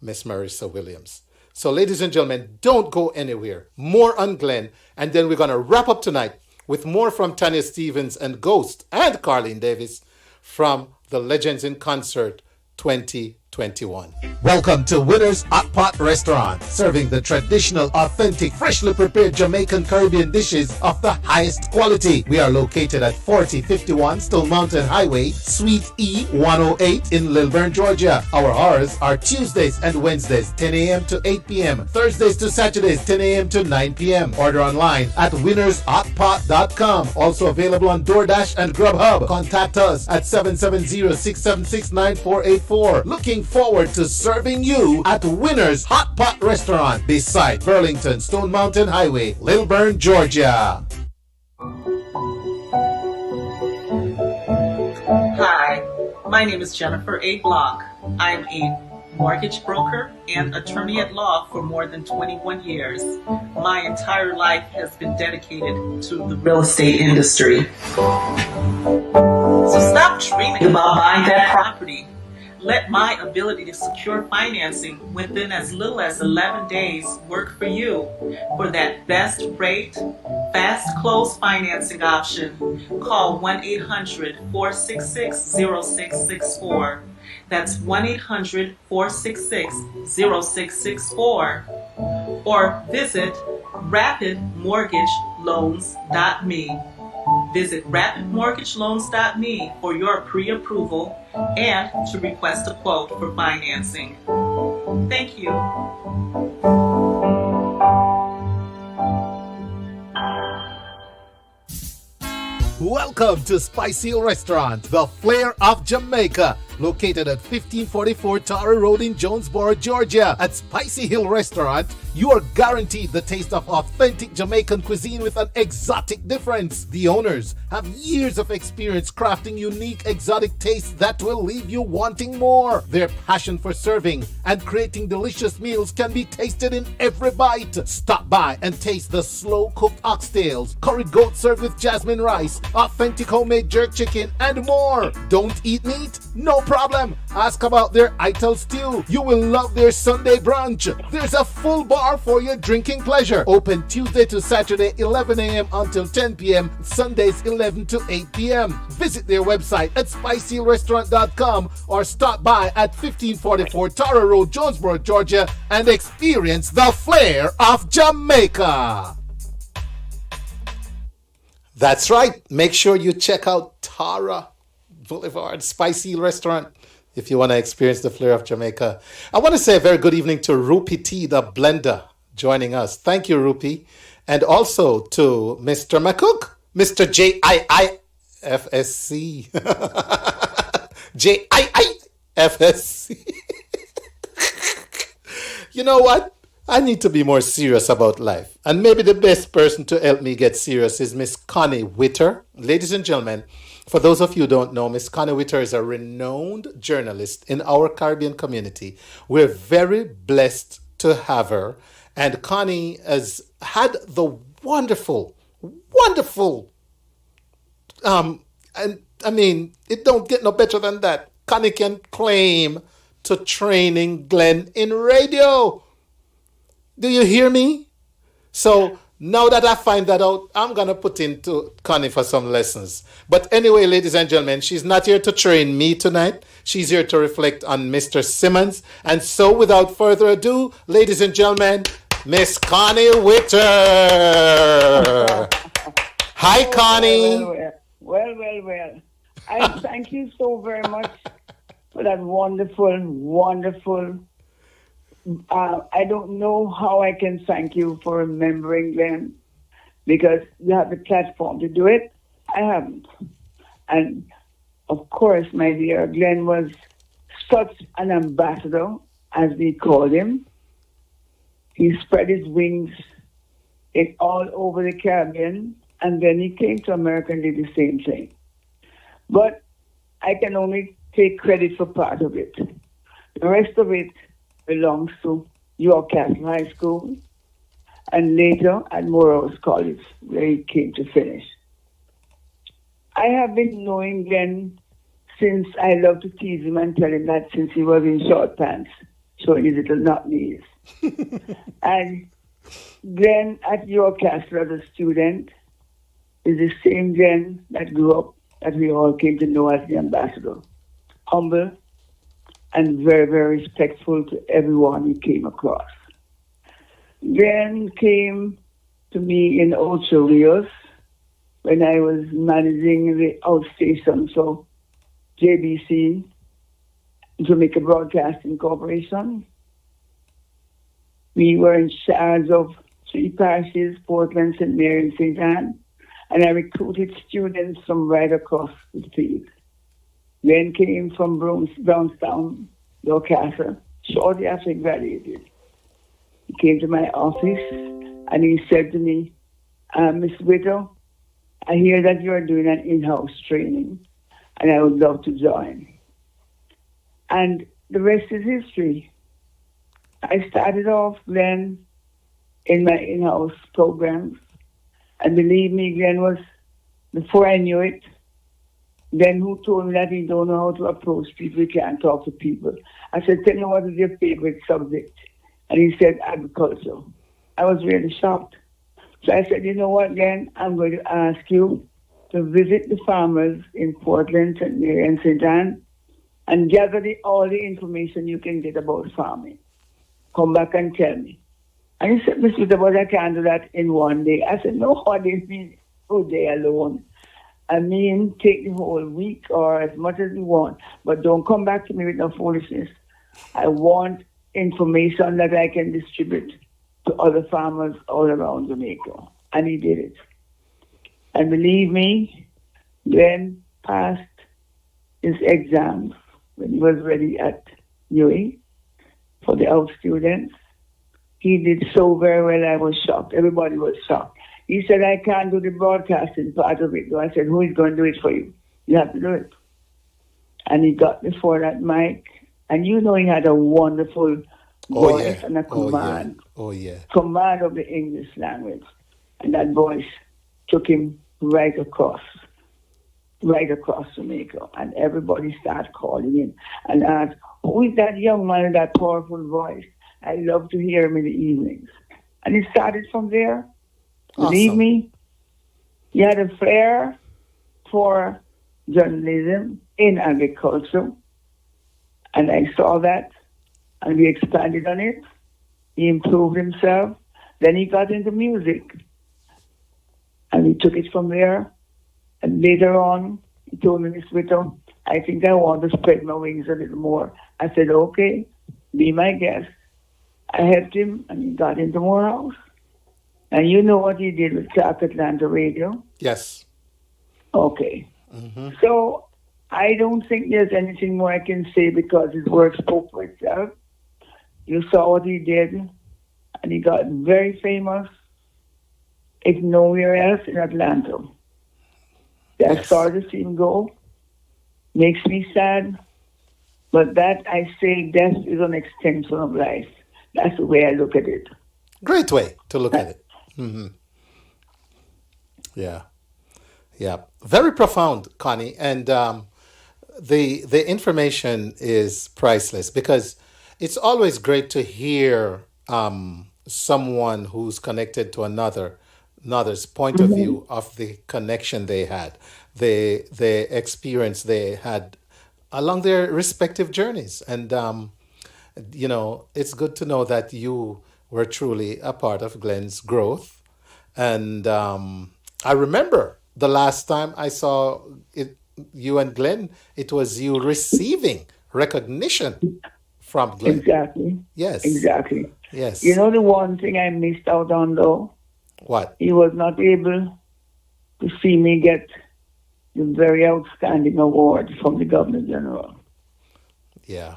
F: Miss Marissa Williams. So, ladies and gentlemen, don't go anywhere. More on Glen, and then we're going to wrap up tonight with more from Tanya Stevens and Ghost and Carlene Davis from the Legends in Concert 2021. Welcome to Winner's Hot Pot Restaurant, serving the traditional, authentic, freshly prepared Jamaican Caribbean dishes of the highest quality. We are located at 4051 Stone Mountain Highway, Suite E 108 in Lilburn, Georgia. Our hours are Tuesdays and Wednesdays, 10 a.m. to 8 p.m. Thursdays to Saturdays, 10 a.m. to 9 p.m. Order online at winnershotpot.com. Also available on DoorDash and Grubhub. Contact us at 770-676-9484. Looking forward to serving you at Winner's Hot Pot Restaurant beside Burlington Stone Mountain Highway, Lilburn, Georgia.
I: Hi, my name is Jennifer A. Block. I am a mortgage broker and attorney at law for more than 21 years. My entire life has been dedicated to the real estate industry. So stop dreaming about buying that property. Let my ability to secure financing within as little as 11 days work for you. For that best rate, fast close financing option, call 1-800-466-0664. That's 1-800-466-0664. Or visit rapidmortgageloans.me. Visit rapidmortgageloans.me for your pre-approval and to request a quote for financing. Thank you.
F: Welcome to Spicy Hill Restaurant, the flair of Jamaica, located at 1544 Tara Road in Jonesboro, Georgia. At Spicy Hill Restaurant, you are guaranteed the taste of authentic Jamaican cuisine with an exotic difference. The owners have years of experience crafting unique exotic tastes that will leave you wanting more. Their passion for serving and creating delicious meals can be tasted in every bite. Stop by and taste the slow-cooked oxtails, curry goat served with jasmine rice, authentic homemade jerk chicken, and more. Don't eat meat? No problem. Ask about their Ital stew. You will love their Sunday brunch. There's a full bar for your drinking pleasure. Open Tuesday to Saturday, 11 a.m. until 10 p.m. Sundays, 11 to 8 p.m. Visit their website at spicyhillrestaurant.com or stop by at 1544 Tara Road, Jonesboro, Georgia, and experience the flair of Jamaica. That's right. Make sure you check out Tara Boulevard Spicy Restaurant. if you want to experience the flair of Jamaica. I want to say a very good evening to Rupi T, the blender, joining us. Thank you, Rupi. And also to Mr. McCook, Mr. JIIFSC. JIIFSC. You know what? I need to be more serious about life. And maybe the best person to help me get serious is Miss Connie Witter. Ladies and gentlemen, for those of you who don't know, Miss Connie Witter is a renowned journalist in our Caribbean community. We're very blessed to have her. And Connie has had the wonderful, and I mean, it don't get no better than that. Connie can claim to training Glen in radio. Do you hear me? So now that I find that out, I'm going to put into Connie for some lessons. But anyway, ladies and gentlemen, she's not here to train me tonight. She's here to reflect on Mr. Simmonds. And so without further ado, ladies and gentlemen, Miss Connie Witter. Hi, Connie.
N: Well. I thank you so very much for that wonderful. I don't know how I can thank you for remembering Glen, because you have the platform to do it. I haven't. And of course, my dear, Glen was such an ambassador, as we called him. He spread his wings all over the Caribbean, and then he came to America and did the same thing. But I can only take credit for part of it. The rest of it belongs to York Castle High School and later at Morehouse College, where he came to finish. I have been knowing Glen since I love to tease him and tell him that since he was in short pants, showing his little knock knees. And Glen at York Castle as a student is the same Glen that grew up, that we all came to know as the ambassador. Humble and very, very respectful to everyone he came across. Glen came to me in Ocho Rios when I was managing the outstation, so JBC, Jamaica Broadcasting Corporation. We were in charge of 3 parishes, Portland, St. Mary, and St. Anne, and I recruited students from right across the field. Glen came from Brownstown, York Castle, shortly after he graduated. He came to my office and he said to me, Miss Witter, I hear that you are doing an in-house training and I would love to join. And the rest is history. I started off then in my in-house programs, and believe me, Glen was, before I knew it, Glen who told me that he don't know how to approach people, he can't talk to people. I said, tell me what is your favorite subject? And he said, agriculture. I was really shocked. So I said, you know what, Glen, I'm going to ask you to visit the farmers in Portland, St. Mary, and St. Anne, and gather all the information you can get about farming. Come back and tell me. And he said, Mr. Witter, I can't do that in one day. I said, no, I didn't mean 2 days alone. I mean, take the whole week or as much as you want, but don't come back to me with no foolishness. I want information that I can distribute to other farmers all around Jamaica. And he did it. And believe me, Glen passed his exams when he was ready at UAE for the out students. He did so very well, I was shocked. Everybody was shocked. He said, I can't do the broadcasting part of it. So I said, who is going to do it for you? You have to do it. And he got before that mic. And you know he had a wonderful voice and a command. Command of the English language. And that voice took him right across Jamaica. And everybody started calling him and asked, who is that young man with that powerful voice? I love to hear him in the evenings. And it started from there. Awesome. Believe me, he had a flair for journalism in agriculture. And I saw that, and we expanded on it. He improved himself. Then he got into music. And he took it from there. And later on, he told me, Miss Witter, I think I want to spread my wings a little more. I said, okay, be my guest. I helped him, and he got into Morehouse. And you know what he did with Clark Atlanta Radio?
F: Yes.
N: Okay.
F: Mm-hmm.
N: So I don't think there's anything more I can say because his work spoke for itself. You saw what he did, and he got very famous, if nowhere else in Atlanta. That sorry to see him go. Makes me sad. But that, I say, death is an extension of life. That's the way I look at it.
F: Great way to look at it. Mm-hmm. Yeah. Yeah. Very profound, Connie. And the information is priceless because it's always great to hear someone who's connected to another's point of view of the connection they had, the experience they had along their respective journeys. And, it's good to know that you were truly a part of Glen's growth. And I remember the last time I saw you and Glen, it was you receiving recognition from Glen.
N: Exactly.
F: Yes.
N: Exactly.
F: Yes.
N: You know the one thing I missed out on, though?
F: What?
N: He was not able to see me get the very outstanding award from the Governor General.
F: Yeah.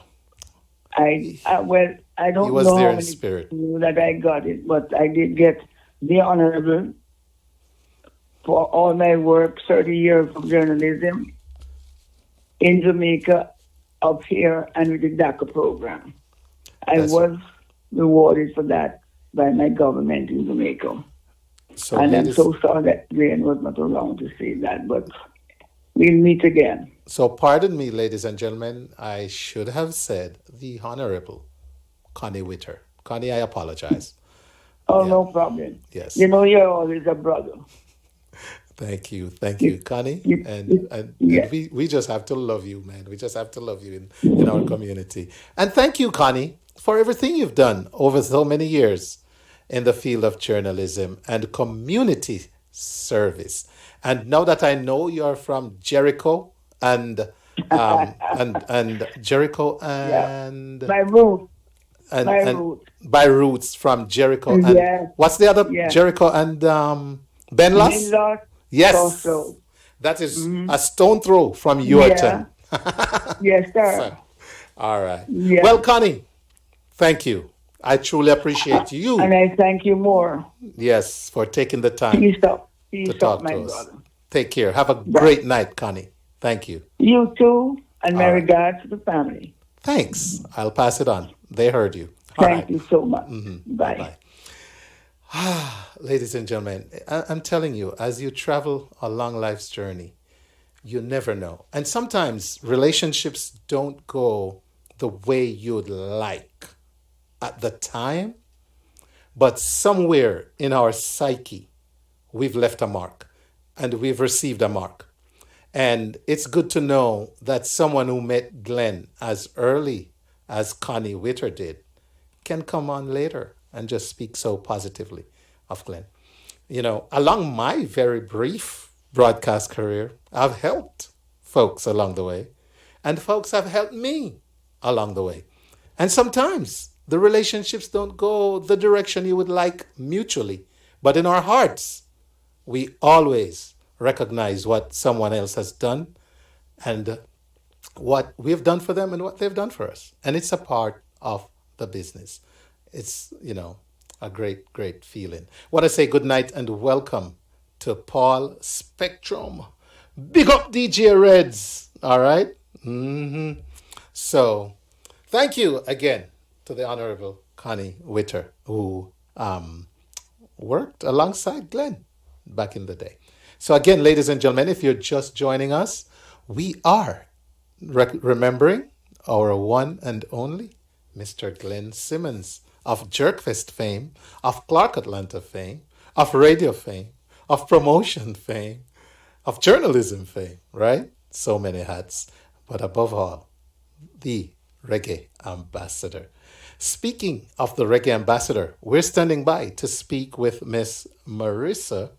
N: I don't
F: He was
N: know
F: there
N: how
F: in
N: many
F: spirit.
N: people knew that I got it, but I did get the honorable for all my work, 30 years of journalism in Jamaica, up here, and with the DACA program. I was rewarded for that by my government in Jamaica.
F: So
N: and I'm so sorry that Glenn was not around to say that, but we'll meet again.
F: So pardon me, ladies and gentlemen, I should have said the Honorable Connie Witter. Connie, I apologize.
N: Oh, no problem.
F: Yes.
N: You know, you're always a brother.
F: Thank you, Connie. And we just have to love you, man. We just have to love you in our community. And thank you, Connie, for everything you've done over so many years in the field of journalism and community service. And now that I know you're from Jericho and Jericho and
N: my roots.
F: By roots from Jericho and what's the other Jericho and Benlas? Yes.
N: Also.
F: That is a stone throw from your town.
N: Yes, sir.
F: All right. Yeah. Well, Connie, thank you. I truly appreciate you.
N: And I thank you more.
F: Yes, for taking the time
N: to talk
F: to us.
N: Brother.
F: Take care. Have a great night, Connie. Thank you.
N: You too, and my regards to the family.
F: Thanks. I'll pass it on. They heard you.
N: Thank you so much.
F: Mm-hmm.
N: Bye.
F: Ladies and gentlemen, I'm telling you, as you travel along life's journey, you never know. And sometimes relationships don't go the way you'd like at the time, but somewhere in our psyche, we've left a mark and we've received a mark. And it's good to know that someone who met Glen as early as Connie Witter did can come on later and just speak so positively of Glen. You know, along my very brief broadcast career, I've helped folks along the way, and folks have helped me along the way. And sometimes the relationships don't go the direction you would like mutually, but in our hearts, we always recognize what someone else has done and what we've done for them and what they've done for us. And it's a part of the business. It's, a great, great feeling. Want to say good night and welcome to Paul Spectrum. Big up DJ Reds. All right. Mm-hmm. So thank you again to the Honorable Connie Witter, who worked alongside Glen back in the day. So again, ladies and gentlemen, if you're just joining us, we are remembering our one and only Mr. Glen Simmonds of Jerkfest fame, of Clark Atlanta fame, of radio fame, of promotion fame, of journalism fame, right? So many hats, but above all, the reggae ambassador. Speaking of the reggae ambassador, we're standing by to speak with Miss Marissa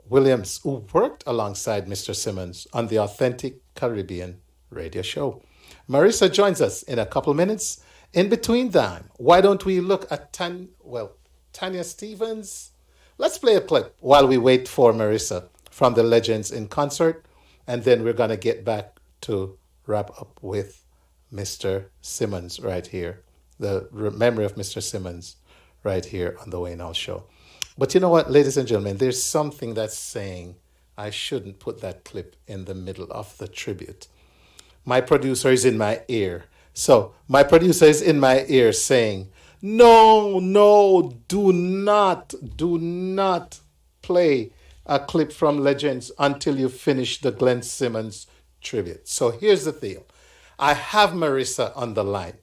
F: Williams, who worked alongside Mr. Simmonds on the Authentic Caribbean radio show. Marissa joins us in a couple minutes. In between time, why don't we look at Tanya Stevens? Let's play a clip while we wait for Marissa from the Legends in Concert, and then we're going to get back to wrap up with Mr. Simmonds right here, the memory of Mr. Simmonds right here on the Wayne Hall Show. But you know what, ladies and gentlemen, there's something that's saying I shouldn't put that clip in the middle of the tribute. My producer is in my ear. So my producer is in my ear saying, no, do not play a clip from Legends until you finish the Glen Simmonds tribute. So here's the deal. I have Marissa on the line.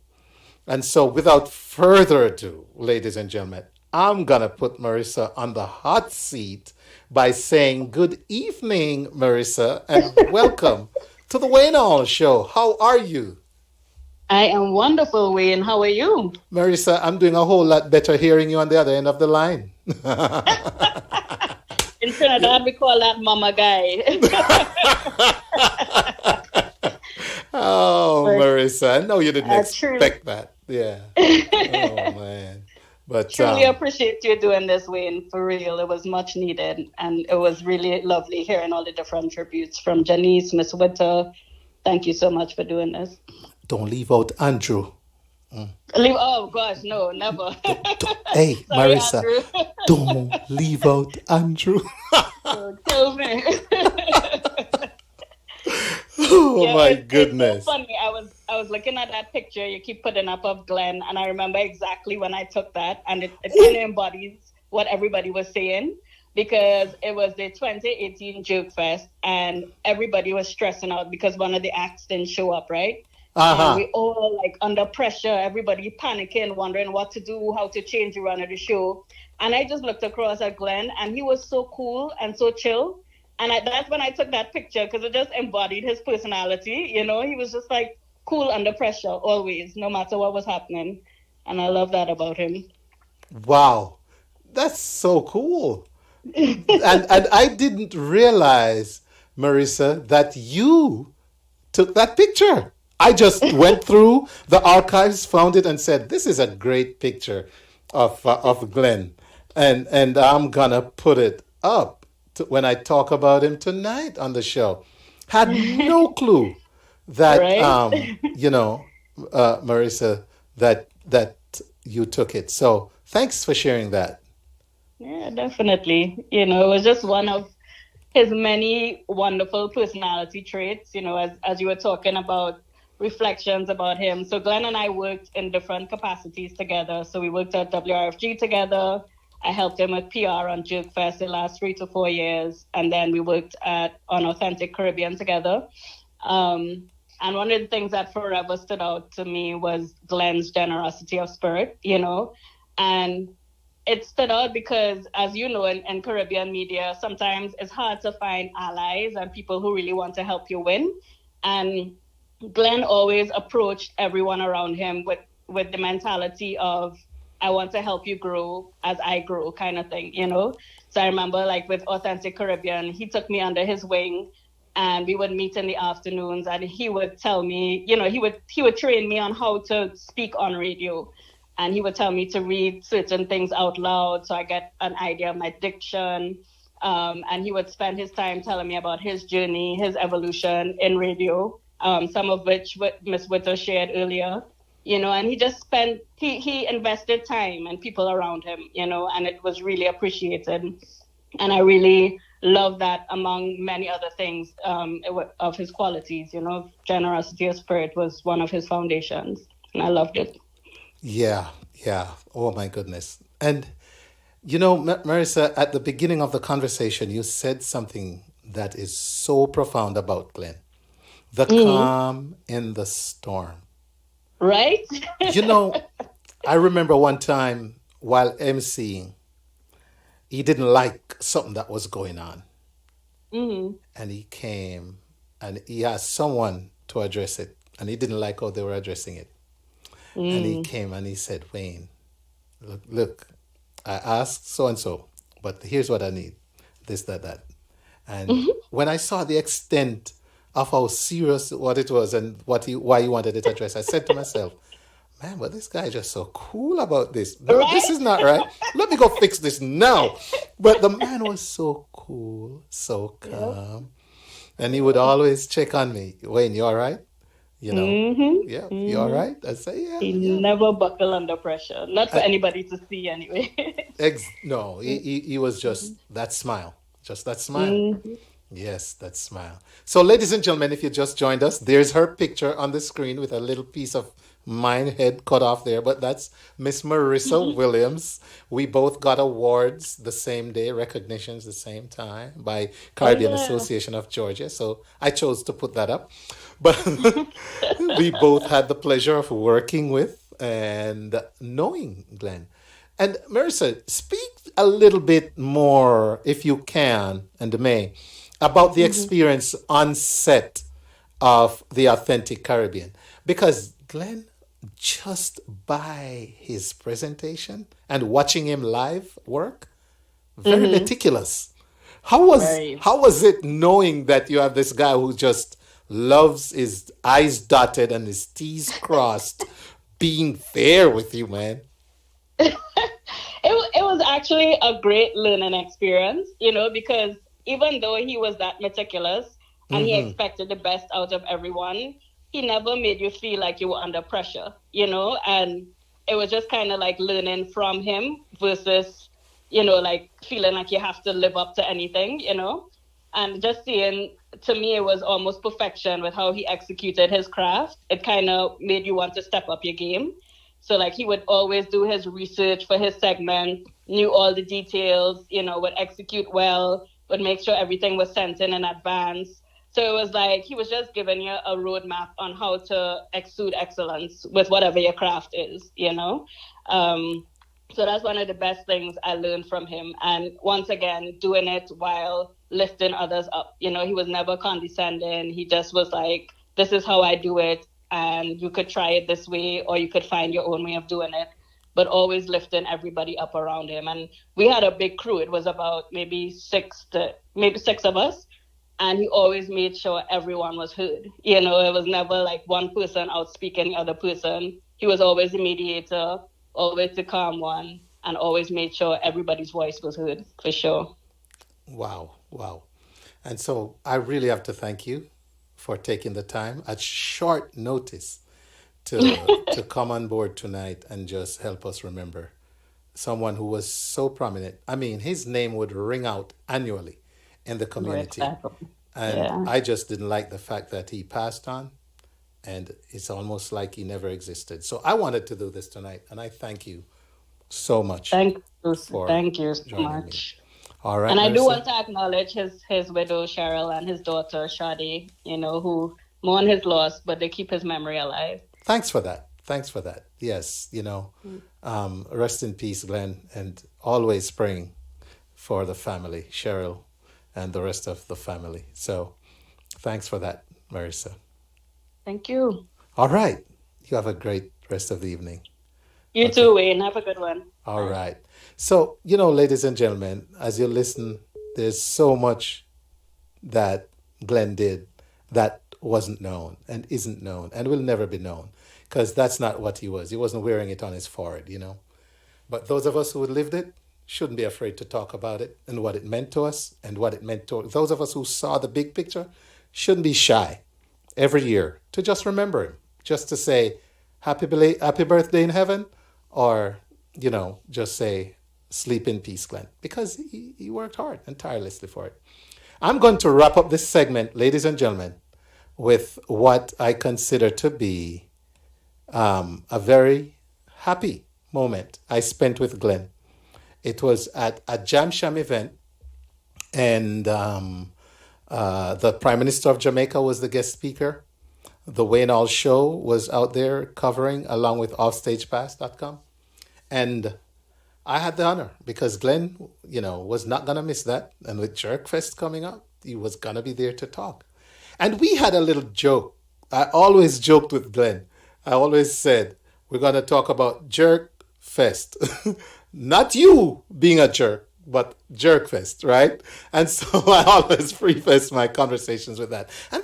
F: And so without further ado, ladies and gentlemen, I'm going to put Marissa on the hot seat by saying good evening, Marissa, and welcome to the Wayne Hall Show. How are you?
O: I am wonderful, Wayne. How are you?
F: Marissa, I'm doing a whole lot better hearing you on the other end of the line.
O: In Trinidad, we call that Mama Guy.
F: Oh,
O: But
F: Marissa, I know you didn't
O: I
F: expect that. Yeah. Oh, man. But
O: truly appreciate you doing this, Wayne, for real. It was much needed, and it was really lovely hearing all the different tributes from Jannice, Miss Witter. Thank you so much for doing this.
F: don't leave out Andrew.
O: Oh, gosh, no, never.
F: Hey,
O: Sorry,
F: Marissa,
O: Andrew.
F: don't leave out Andrew.
O: Kill me.
F: Oh,
O: Yeah,
F: my
O: it's
F: goodness.
O: so funny. I was looking at that picture you keep putting up of Glenn, and I remember exactly when I took that, and it kind of embodies what everybody was saying, because it was the 2018 Joke Fest, and everybody was stressing out because one of the acts didn't show up, right? And we all like under pressure, everybody panicking, wondering what to do, how to change the run of the show. And I just looked across at Glenn, and he was so cool and so chill. And that's when I took that picture, because it just embodied his personality. You know, he was just like cool under pressure always, no matter what was happening. And I love that about him.
F: Wow. That's so cool. and I didn't realize, Marissa, that you took that picture. I just went through the archives, found it, and said, this is a great picture of Glenn. And I'm going to put it up when I talk about him tonight on the show. Had no clue that,
O: Right?
F: Marissa, that you took it. So thanks for sharing that.
O: Yeah, definitely. You know, it was just one of his many wonderful personality traits, you know, as you were talking about reflections about him. So Glenn and I worked in different capacities together. So we worked at WRFG together. I helped him with PR on Joke Fest the last 3 to 4 years. And then we worked on Authentic Caribbean together. And one of the things that forever stood out to me was Glenn's generosity of spirit, you know, and it stood out because, as you know, in Caribbean media, sometimes it's hard to find allies and people who really want to help you win. And Glenn always approached everyone around him with the mentality of, I want to help you grow as I grow, kind of thing, you know? So I remember, like, with Authentic Caribbean, he took me under his wing, and we would meet in the afternoons, and he would tell me, you know, he would train me on how to speak on radio. And he would tell me to read certain things out loud so I get an idea of my diction. And he would spend his time telling me about his journey, his evolution in radio, some of which Miss Witter shared earlier, you know, and he invested time and people around him, you know, and it was really appreciated. And I really love that, among many other things, of his qualities, you know, generosity of spirit was one of his foundations, and I loved it.
F: Yeah. Oh, my goodness. And, you know, Marissa, at the beginning of the conversation, you said something that is so profound about Glenn. The calm in the storm.
O: Right?
F: You know, I remember one time while emceeing, he didn't like something that was going on. And he came and he asked someone to address it. And he didn't like how they were addressing it. And he came and he said, Wayne, look, I asked so-and-so, but here's what I need. This, that. And when I saw the extent of how serious what it was and why he wanted it addressed, I said to myself, man, but this guy is just so cool about this. No,
O: Right?
F: this is not right. Let me go fix this now. But the man was so cool, so calm. And he would always check on me. Wayne, you all right? You know, yeah, you all right? I say, yeah.
O: He never buckle under pressure. Not for anybody to see anyway.
F: No, he was just that smile. Just that smile. Yes, that smile. So, ladies and gentlemen, if you just joined us, there's her picture on the screen with a little piece of mine head cut off there, but that's Miss Marissa Williams. We both got awards the same day, recognitions the same time by Caribbean Association of Georgia. So I chose to put that up. But we both had the pleasure of working with and knowing Glen. And Marissa, speak a little bit more, if you can and may, about the experience on set of The Authentic Caribbean. Because Glen, just by his presentation and watching him live work, very meticulous. How was it knowing that you have this guy who just loves his I's dotted and his T's crossed being there with you, man?
O: It was actually a great learning experience, because even though he was that meticulous and he expected the best out of everyone, he never made you feel like you were under pressure, and it was just kind of like learning from him versus, like feeling like you have to live up to anything, and just seeing, to me, it was almost perfection with how he executed his craft. It kind of made you want to step up your game. So like he would always do his research for his segment, knew all the details, would execute well, would make sure everything was sent in advance. So it was like he was just giving you a roadmap on how to exude excellence with whatever your craft is, So that's one of the best things I learned from him. And once again, doing it while lifting others up. He was never condescending. He just was like, this is how I do it. And you could try it this way, or you could find your own way of doing it, but always lifting everybody up around him. And we had a big crew. It was about maybe six of us. And he always made sure everyone was heard. It was never like one person outspeaking the other person. He was always the mediator, always the calm one, and always made sure everybody's voice was heard, for sure.
F: Wow. And so I really have to thank you for taking the time at short notice to come on board tonight and just help us remember someone who was so prominent. I mean, his name would ring out annually in the community.
O: Exactly.
F: And I just didn't like the fact that he passed on, and it's almost like he never existed. So I wanted to do this tonight, and I thank you so much.
O: Thank you so much.
F: Me. All right.
O: And I do want to acknowledge his widow, Cheryl, and his daughter, Shadi, who mourn his loss, but they keep his memory alive.
F: Thanks for that. Yes, rest in peace, Glen, and always praying for the family, Cheryl, and the rest of the family. So thanks for that, Marissa.
O: Thank you.
F: All right. You have a great rest of the evening.
O: You too, Wayne. Have a good one.
F: All right. So, ladies and gentlemen, as you listen, there's so much that Glen did that wasn't known and isn't known and will never be known, because that's not what he was. He wasn't wearing it on his forehead, But those of us who lived it shouldn't be afraid to talk about it and what it meant to us and what it meant to those of us who saw the big picture. Shouldn't be shy every year to just remember him, just to say happy birthday in heaven, or just say sleep in peace, Glen, because he worked hard and tirelessly for it. I'm going to wrap up this segment, ladies and gentlemen, with what I consider to be a very happy moment I spent with Glen. It was at a Jam Sham event, and the Prime Minister of Jamaica was the guest speaker. The Wayne All Show was out there covering, along with offstagepass.com. And I had the honor, because Glen, was not going to miss that. And with Jerkfest coming up, he was going to be there to talk. And we had a little joke. I always joked with Glen. I always said, we're going to talk about Jerk Fest. Not you being a jerk, but Jerkfest, right? And so I always preface my conversations with that. And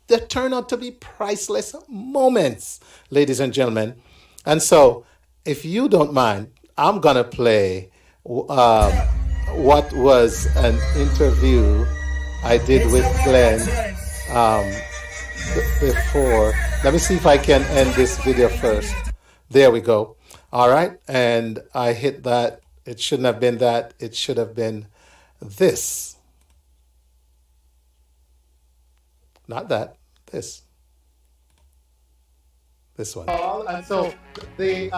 F: that turn out to be priceless moments, ladies and gentlemen. And so, if you don't mind, I'm gonna play what was an interview I did with Glenn before. Let me see if I can end this video first. There we go. All right, and I hit that. It shouldn't have been that. It should have been this. Not that. This one. And so the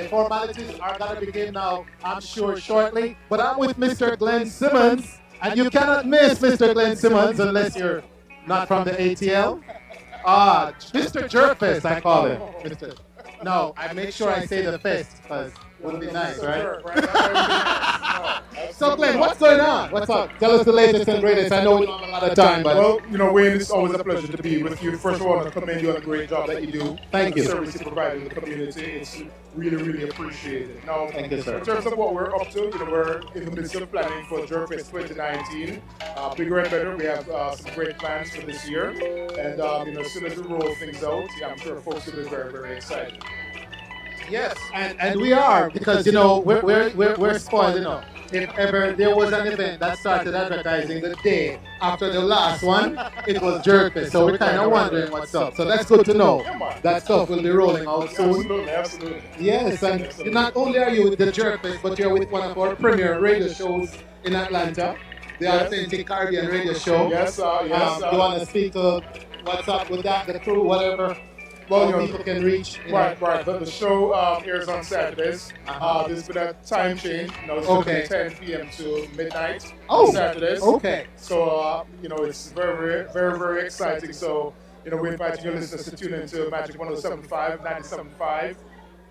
F: formalities are going to begin now, I'm sure, shortly. But I'm with Mr. Glen Simmonds, and you cannot miss Mr. Glen Simmonds unless you're not from the ATL. Mr. Jerkfest, I call him. No, I make sure I say the fest because it would be nice, right? So, Glenn, what's going on? What's up? Tell us the latest and greatest. I know we don't have a lot of time, but...
P: Well, Wayne, it's always a pleasure to be with you. First of all, I want to commend you on the great job that you do.
F: Thank you.
P: The service you provide in the community. It's really, really appreciated. Now,
F: thank you, sir.
P: In terms of what we're up to, we're in the midst of planning for Jerkfest 2019. Bigger and better. We have some great plans for this year. And, as soon as we roll things out, I'm sure folks will be very, very excited.
F: Yes, and we are, because we're spoiled. If ever there was an event that started advertising the day after the last one, it was Jerkfest. So we're kind of wondering what's up. So that's good to know. That stuff will be rolling out soon.
P: Absolutely.
F: Yes, and not only are you with the Jerkfest, but you're with one of our premier radio shows in Atlanta, the Authentic Caribbean Radio Show.
P: Yes,
F: you want to speak to what's up with that, the crew, whatever? Well, people can reach.
P: Right. The show airs on Saturdays. There's been a time change. It's going to be 10 p.m. to midnight on Saturdays.
F: Okay.
P: So, it's very, very, very exciting. So, we're inviting your listeners to tune into Magic 107.5, 97.5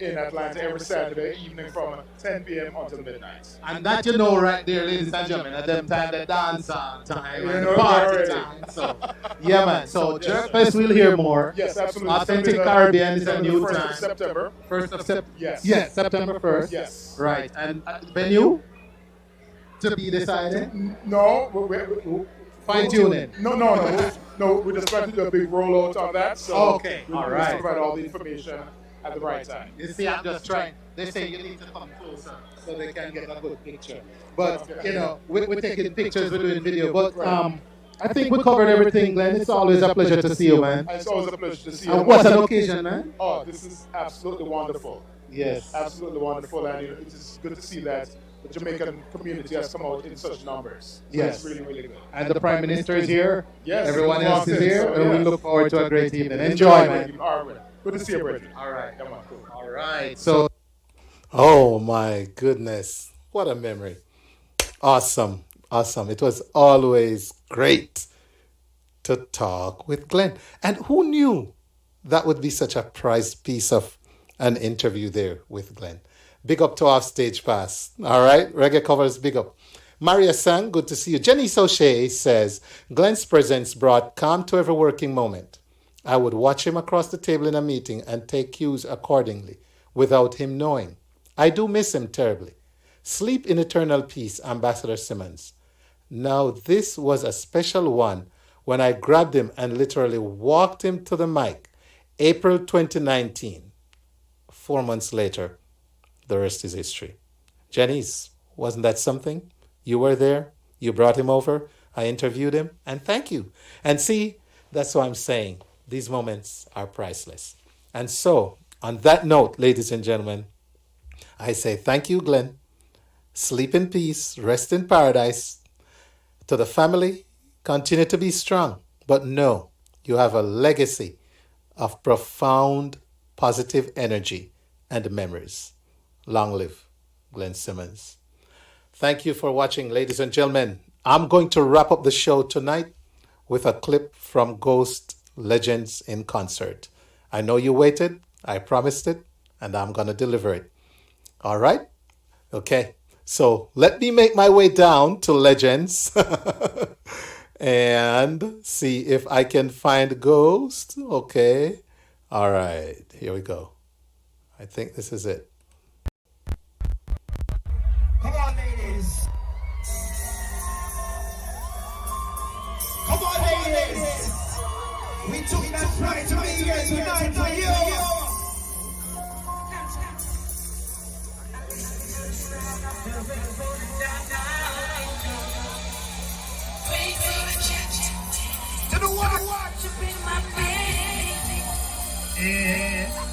P: in Atlanta every Saturday evening from 10 p.m. until midnight.
F: And that right there, ladies and gentlemen, at them time, the dance time and the party time. So, yeah, man. So, Jerkfest, we'll hear more.
P: Yes, absolutely.
F: Authentic Caribbean is a new time.
P: 1st of September.
F: 1st of September.
P: Yes.
F: Yes, September 1st.
P: Yes.
F: Right. And venue? To be decided?
P: No.
F: Fine-tuning?
P: No, we just trying to do a big rollout on that. So
F: okay.
P: We'll
F: all right.
P: provide all the information at the right time.
F: You see, I'm just trying. They say you need to come closer so they can get a good picture. But, we're taking pictures, we're doing video. But I think we covered everything, Glenn. It's always a pleasure to see you, man.
P: It's always a pleasure to see you.
F: And what an occasion, man.
P: Oh, this is absolutely wonderful.
F: Yes.
P: Absolutely wonderful. And it's good to see that the Jamaican community has come out in such numbers. So
F: yes.
P: It's really, really good.
F: And the Prime Minister is here.
P: Yes.
F: Everyone else is here. And we look forward to a great evening. Enjoy, man.
P: All right. Good to see you, Bridget.
F: All right.
P: Come on. Cool.
F: All right. So, oh my goodness. What a memory. Awesome. It was always great to talk with Glenn. And who knew that would be such a prized piece of an interview there with Glenn? Big up to our stage pass. All right. Reggae covers, big up. Maria Sang, good to see you. Jannice O'Shea says, Glenn's presence brought calm to every working moment. I would watch him across the table in a meeting and take cues accordingly without him knowing. I do miss him terribly. Sleep in eternal peace, Ambassador Simmonds. Now, this was a special one when I grabbed him and literally walked him to the mic. April 2019. 4 months later, the rest is history. Jannice, wasn't that something? You were there. You brought him over. I interviewed him. And thank you. And see, that's what I'm saying. These moments are priceless. And so, on that note, ladies and gentlemen, I say thank you, Glenn. Sleep in peace. Rest in paradise. To the family, continue to be strong. But know you have a legacy of profound positive energy and memories. Long live Glen Simmonds. Thank you for watching, ladies and gentlemen. I'm going to wrap up the show tonight with a clip from Ghost Legends in Concert. I know you waited, I promised it, and I'm going to deliver it. All right? Okay. So let me make my way down to Legends and see if I can find Ghost. Okay. All right. Here we go. I think this is it.
L: Come on, ladies.
C: ladies. Come on, ladies. We took that pride to be here tonight for you. To the what you be my baby. Yeah.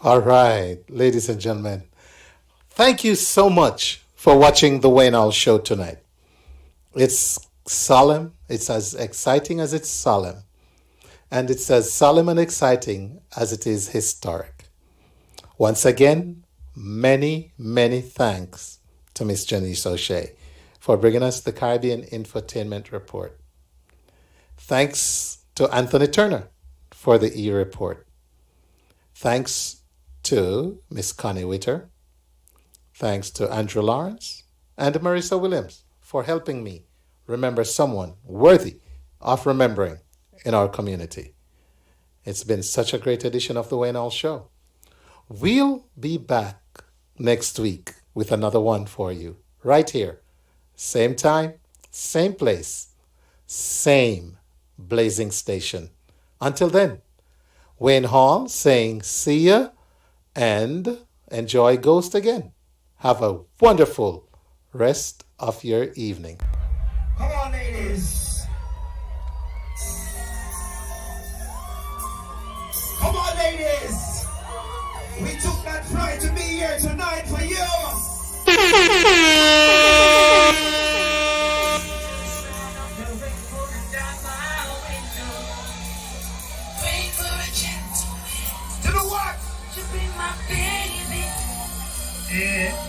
F: All right, ladies and gentlemen, thank you so much for watching the Wayne Hall Show tonight. It's solemn, it's as exciting as it's solemn, and it's as solemn and exciting as it is historic. Once again, many, many thanks to Miss Jannice O'Shea for bringing us the Caribbean Infotainment Report. Thanks to Anthony Turner for the eReport. Thanks to Miss Connie Witter. Thanks to Andrew Lawrence and Marissa Williams for helping me remember someone worthy of remembering in our community. It's been such a great edition of the Wayne Hall Show. We'll be back next week with another one for you, right here. Same time, same place, same blazing station. Until then, Wayne Hall saying see ya and enjoy Ghost again. Have a wonderful rest of your evening.
C: Come on, ladies. Come on, ladies. We took that pride to be here tonight for you. To the what? To be my baby. Yeah.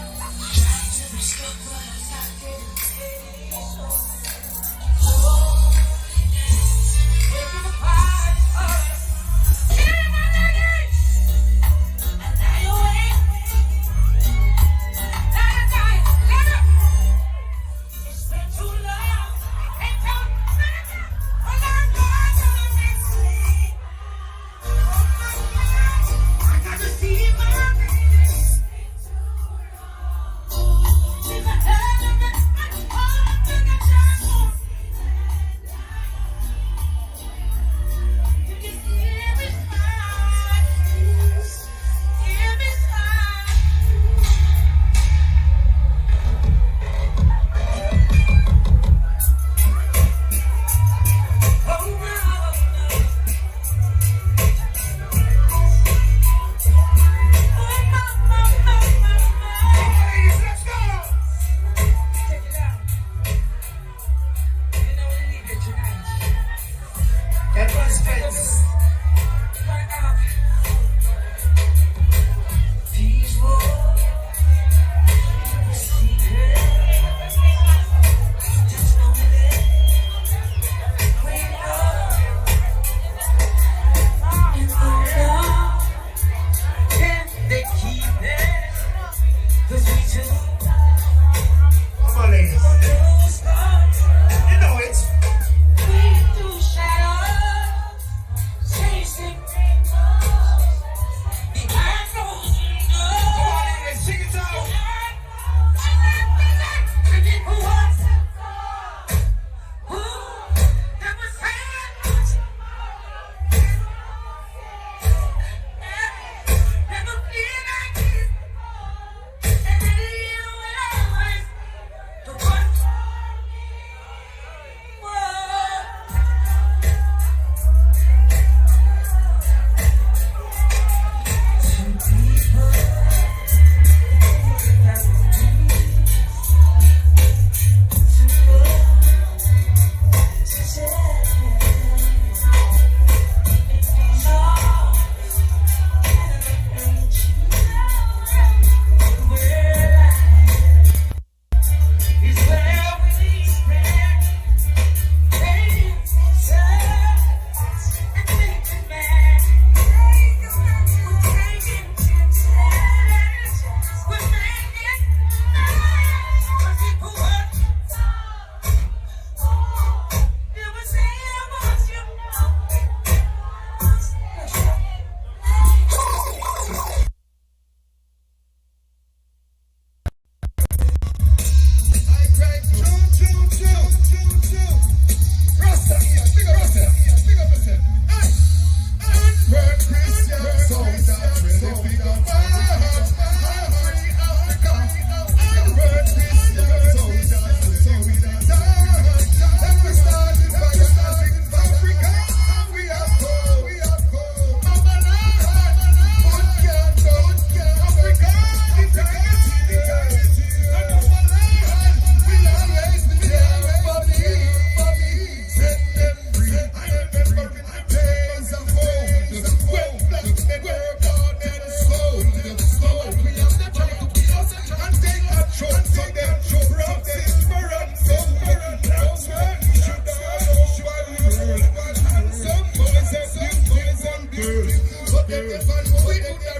Q: We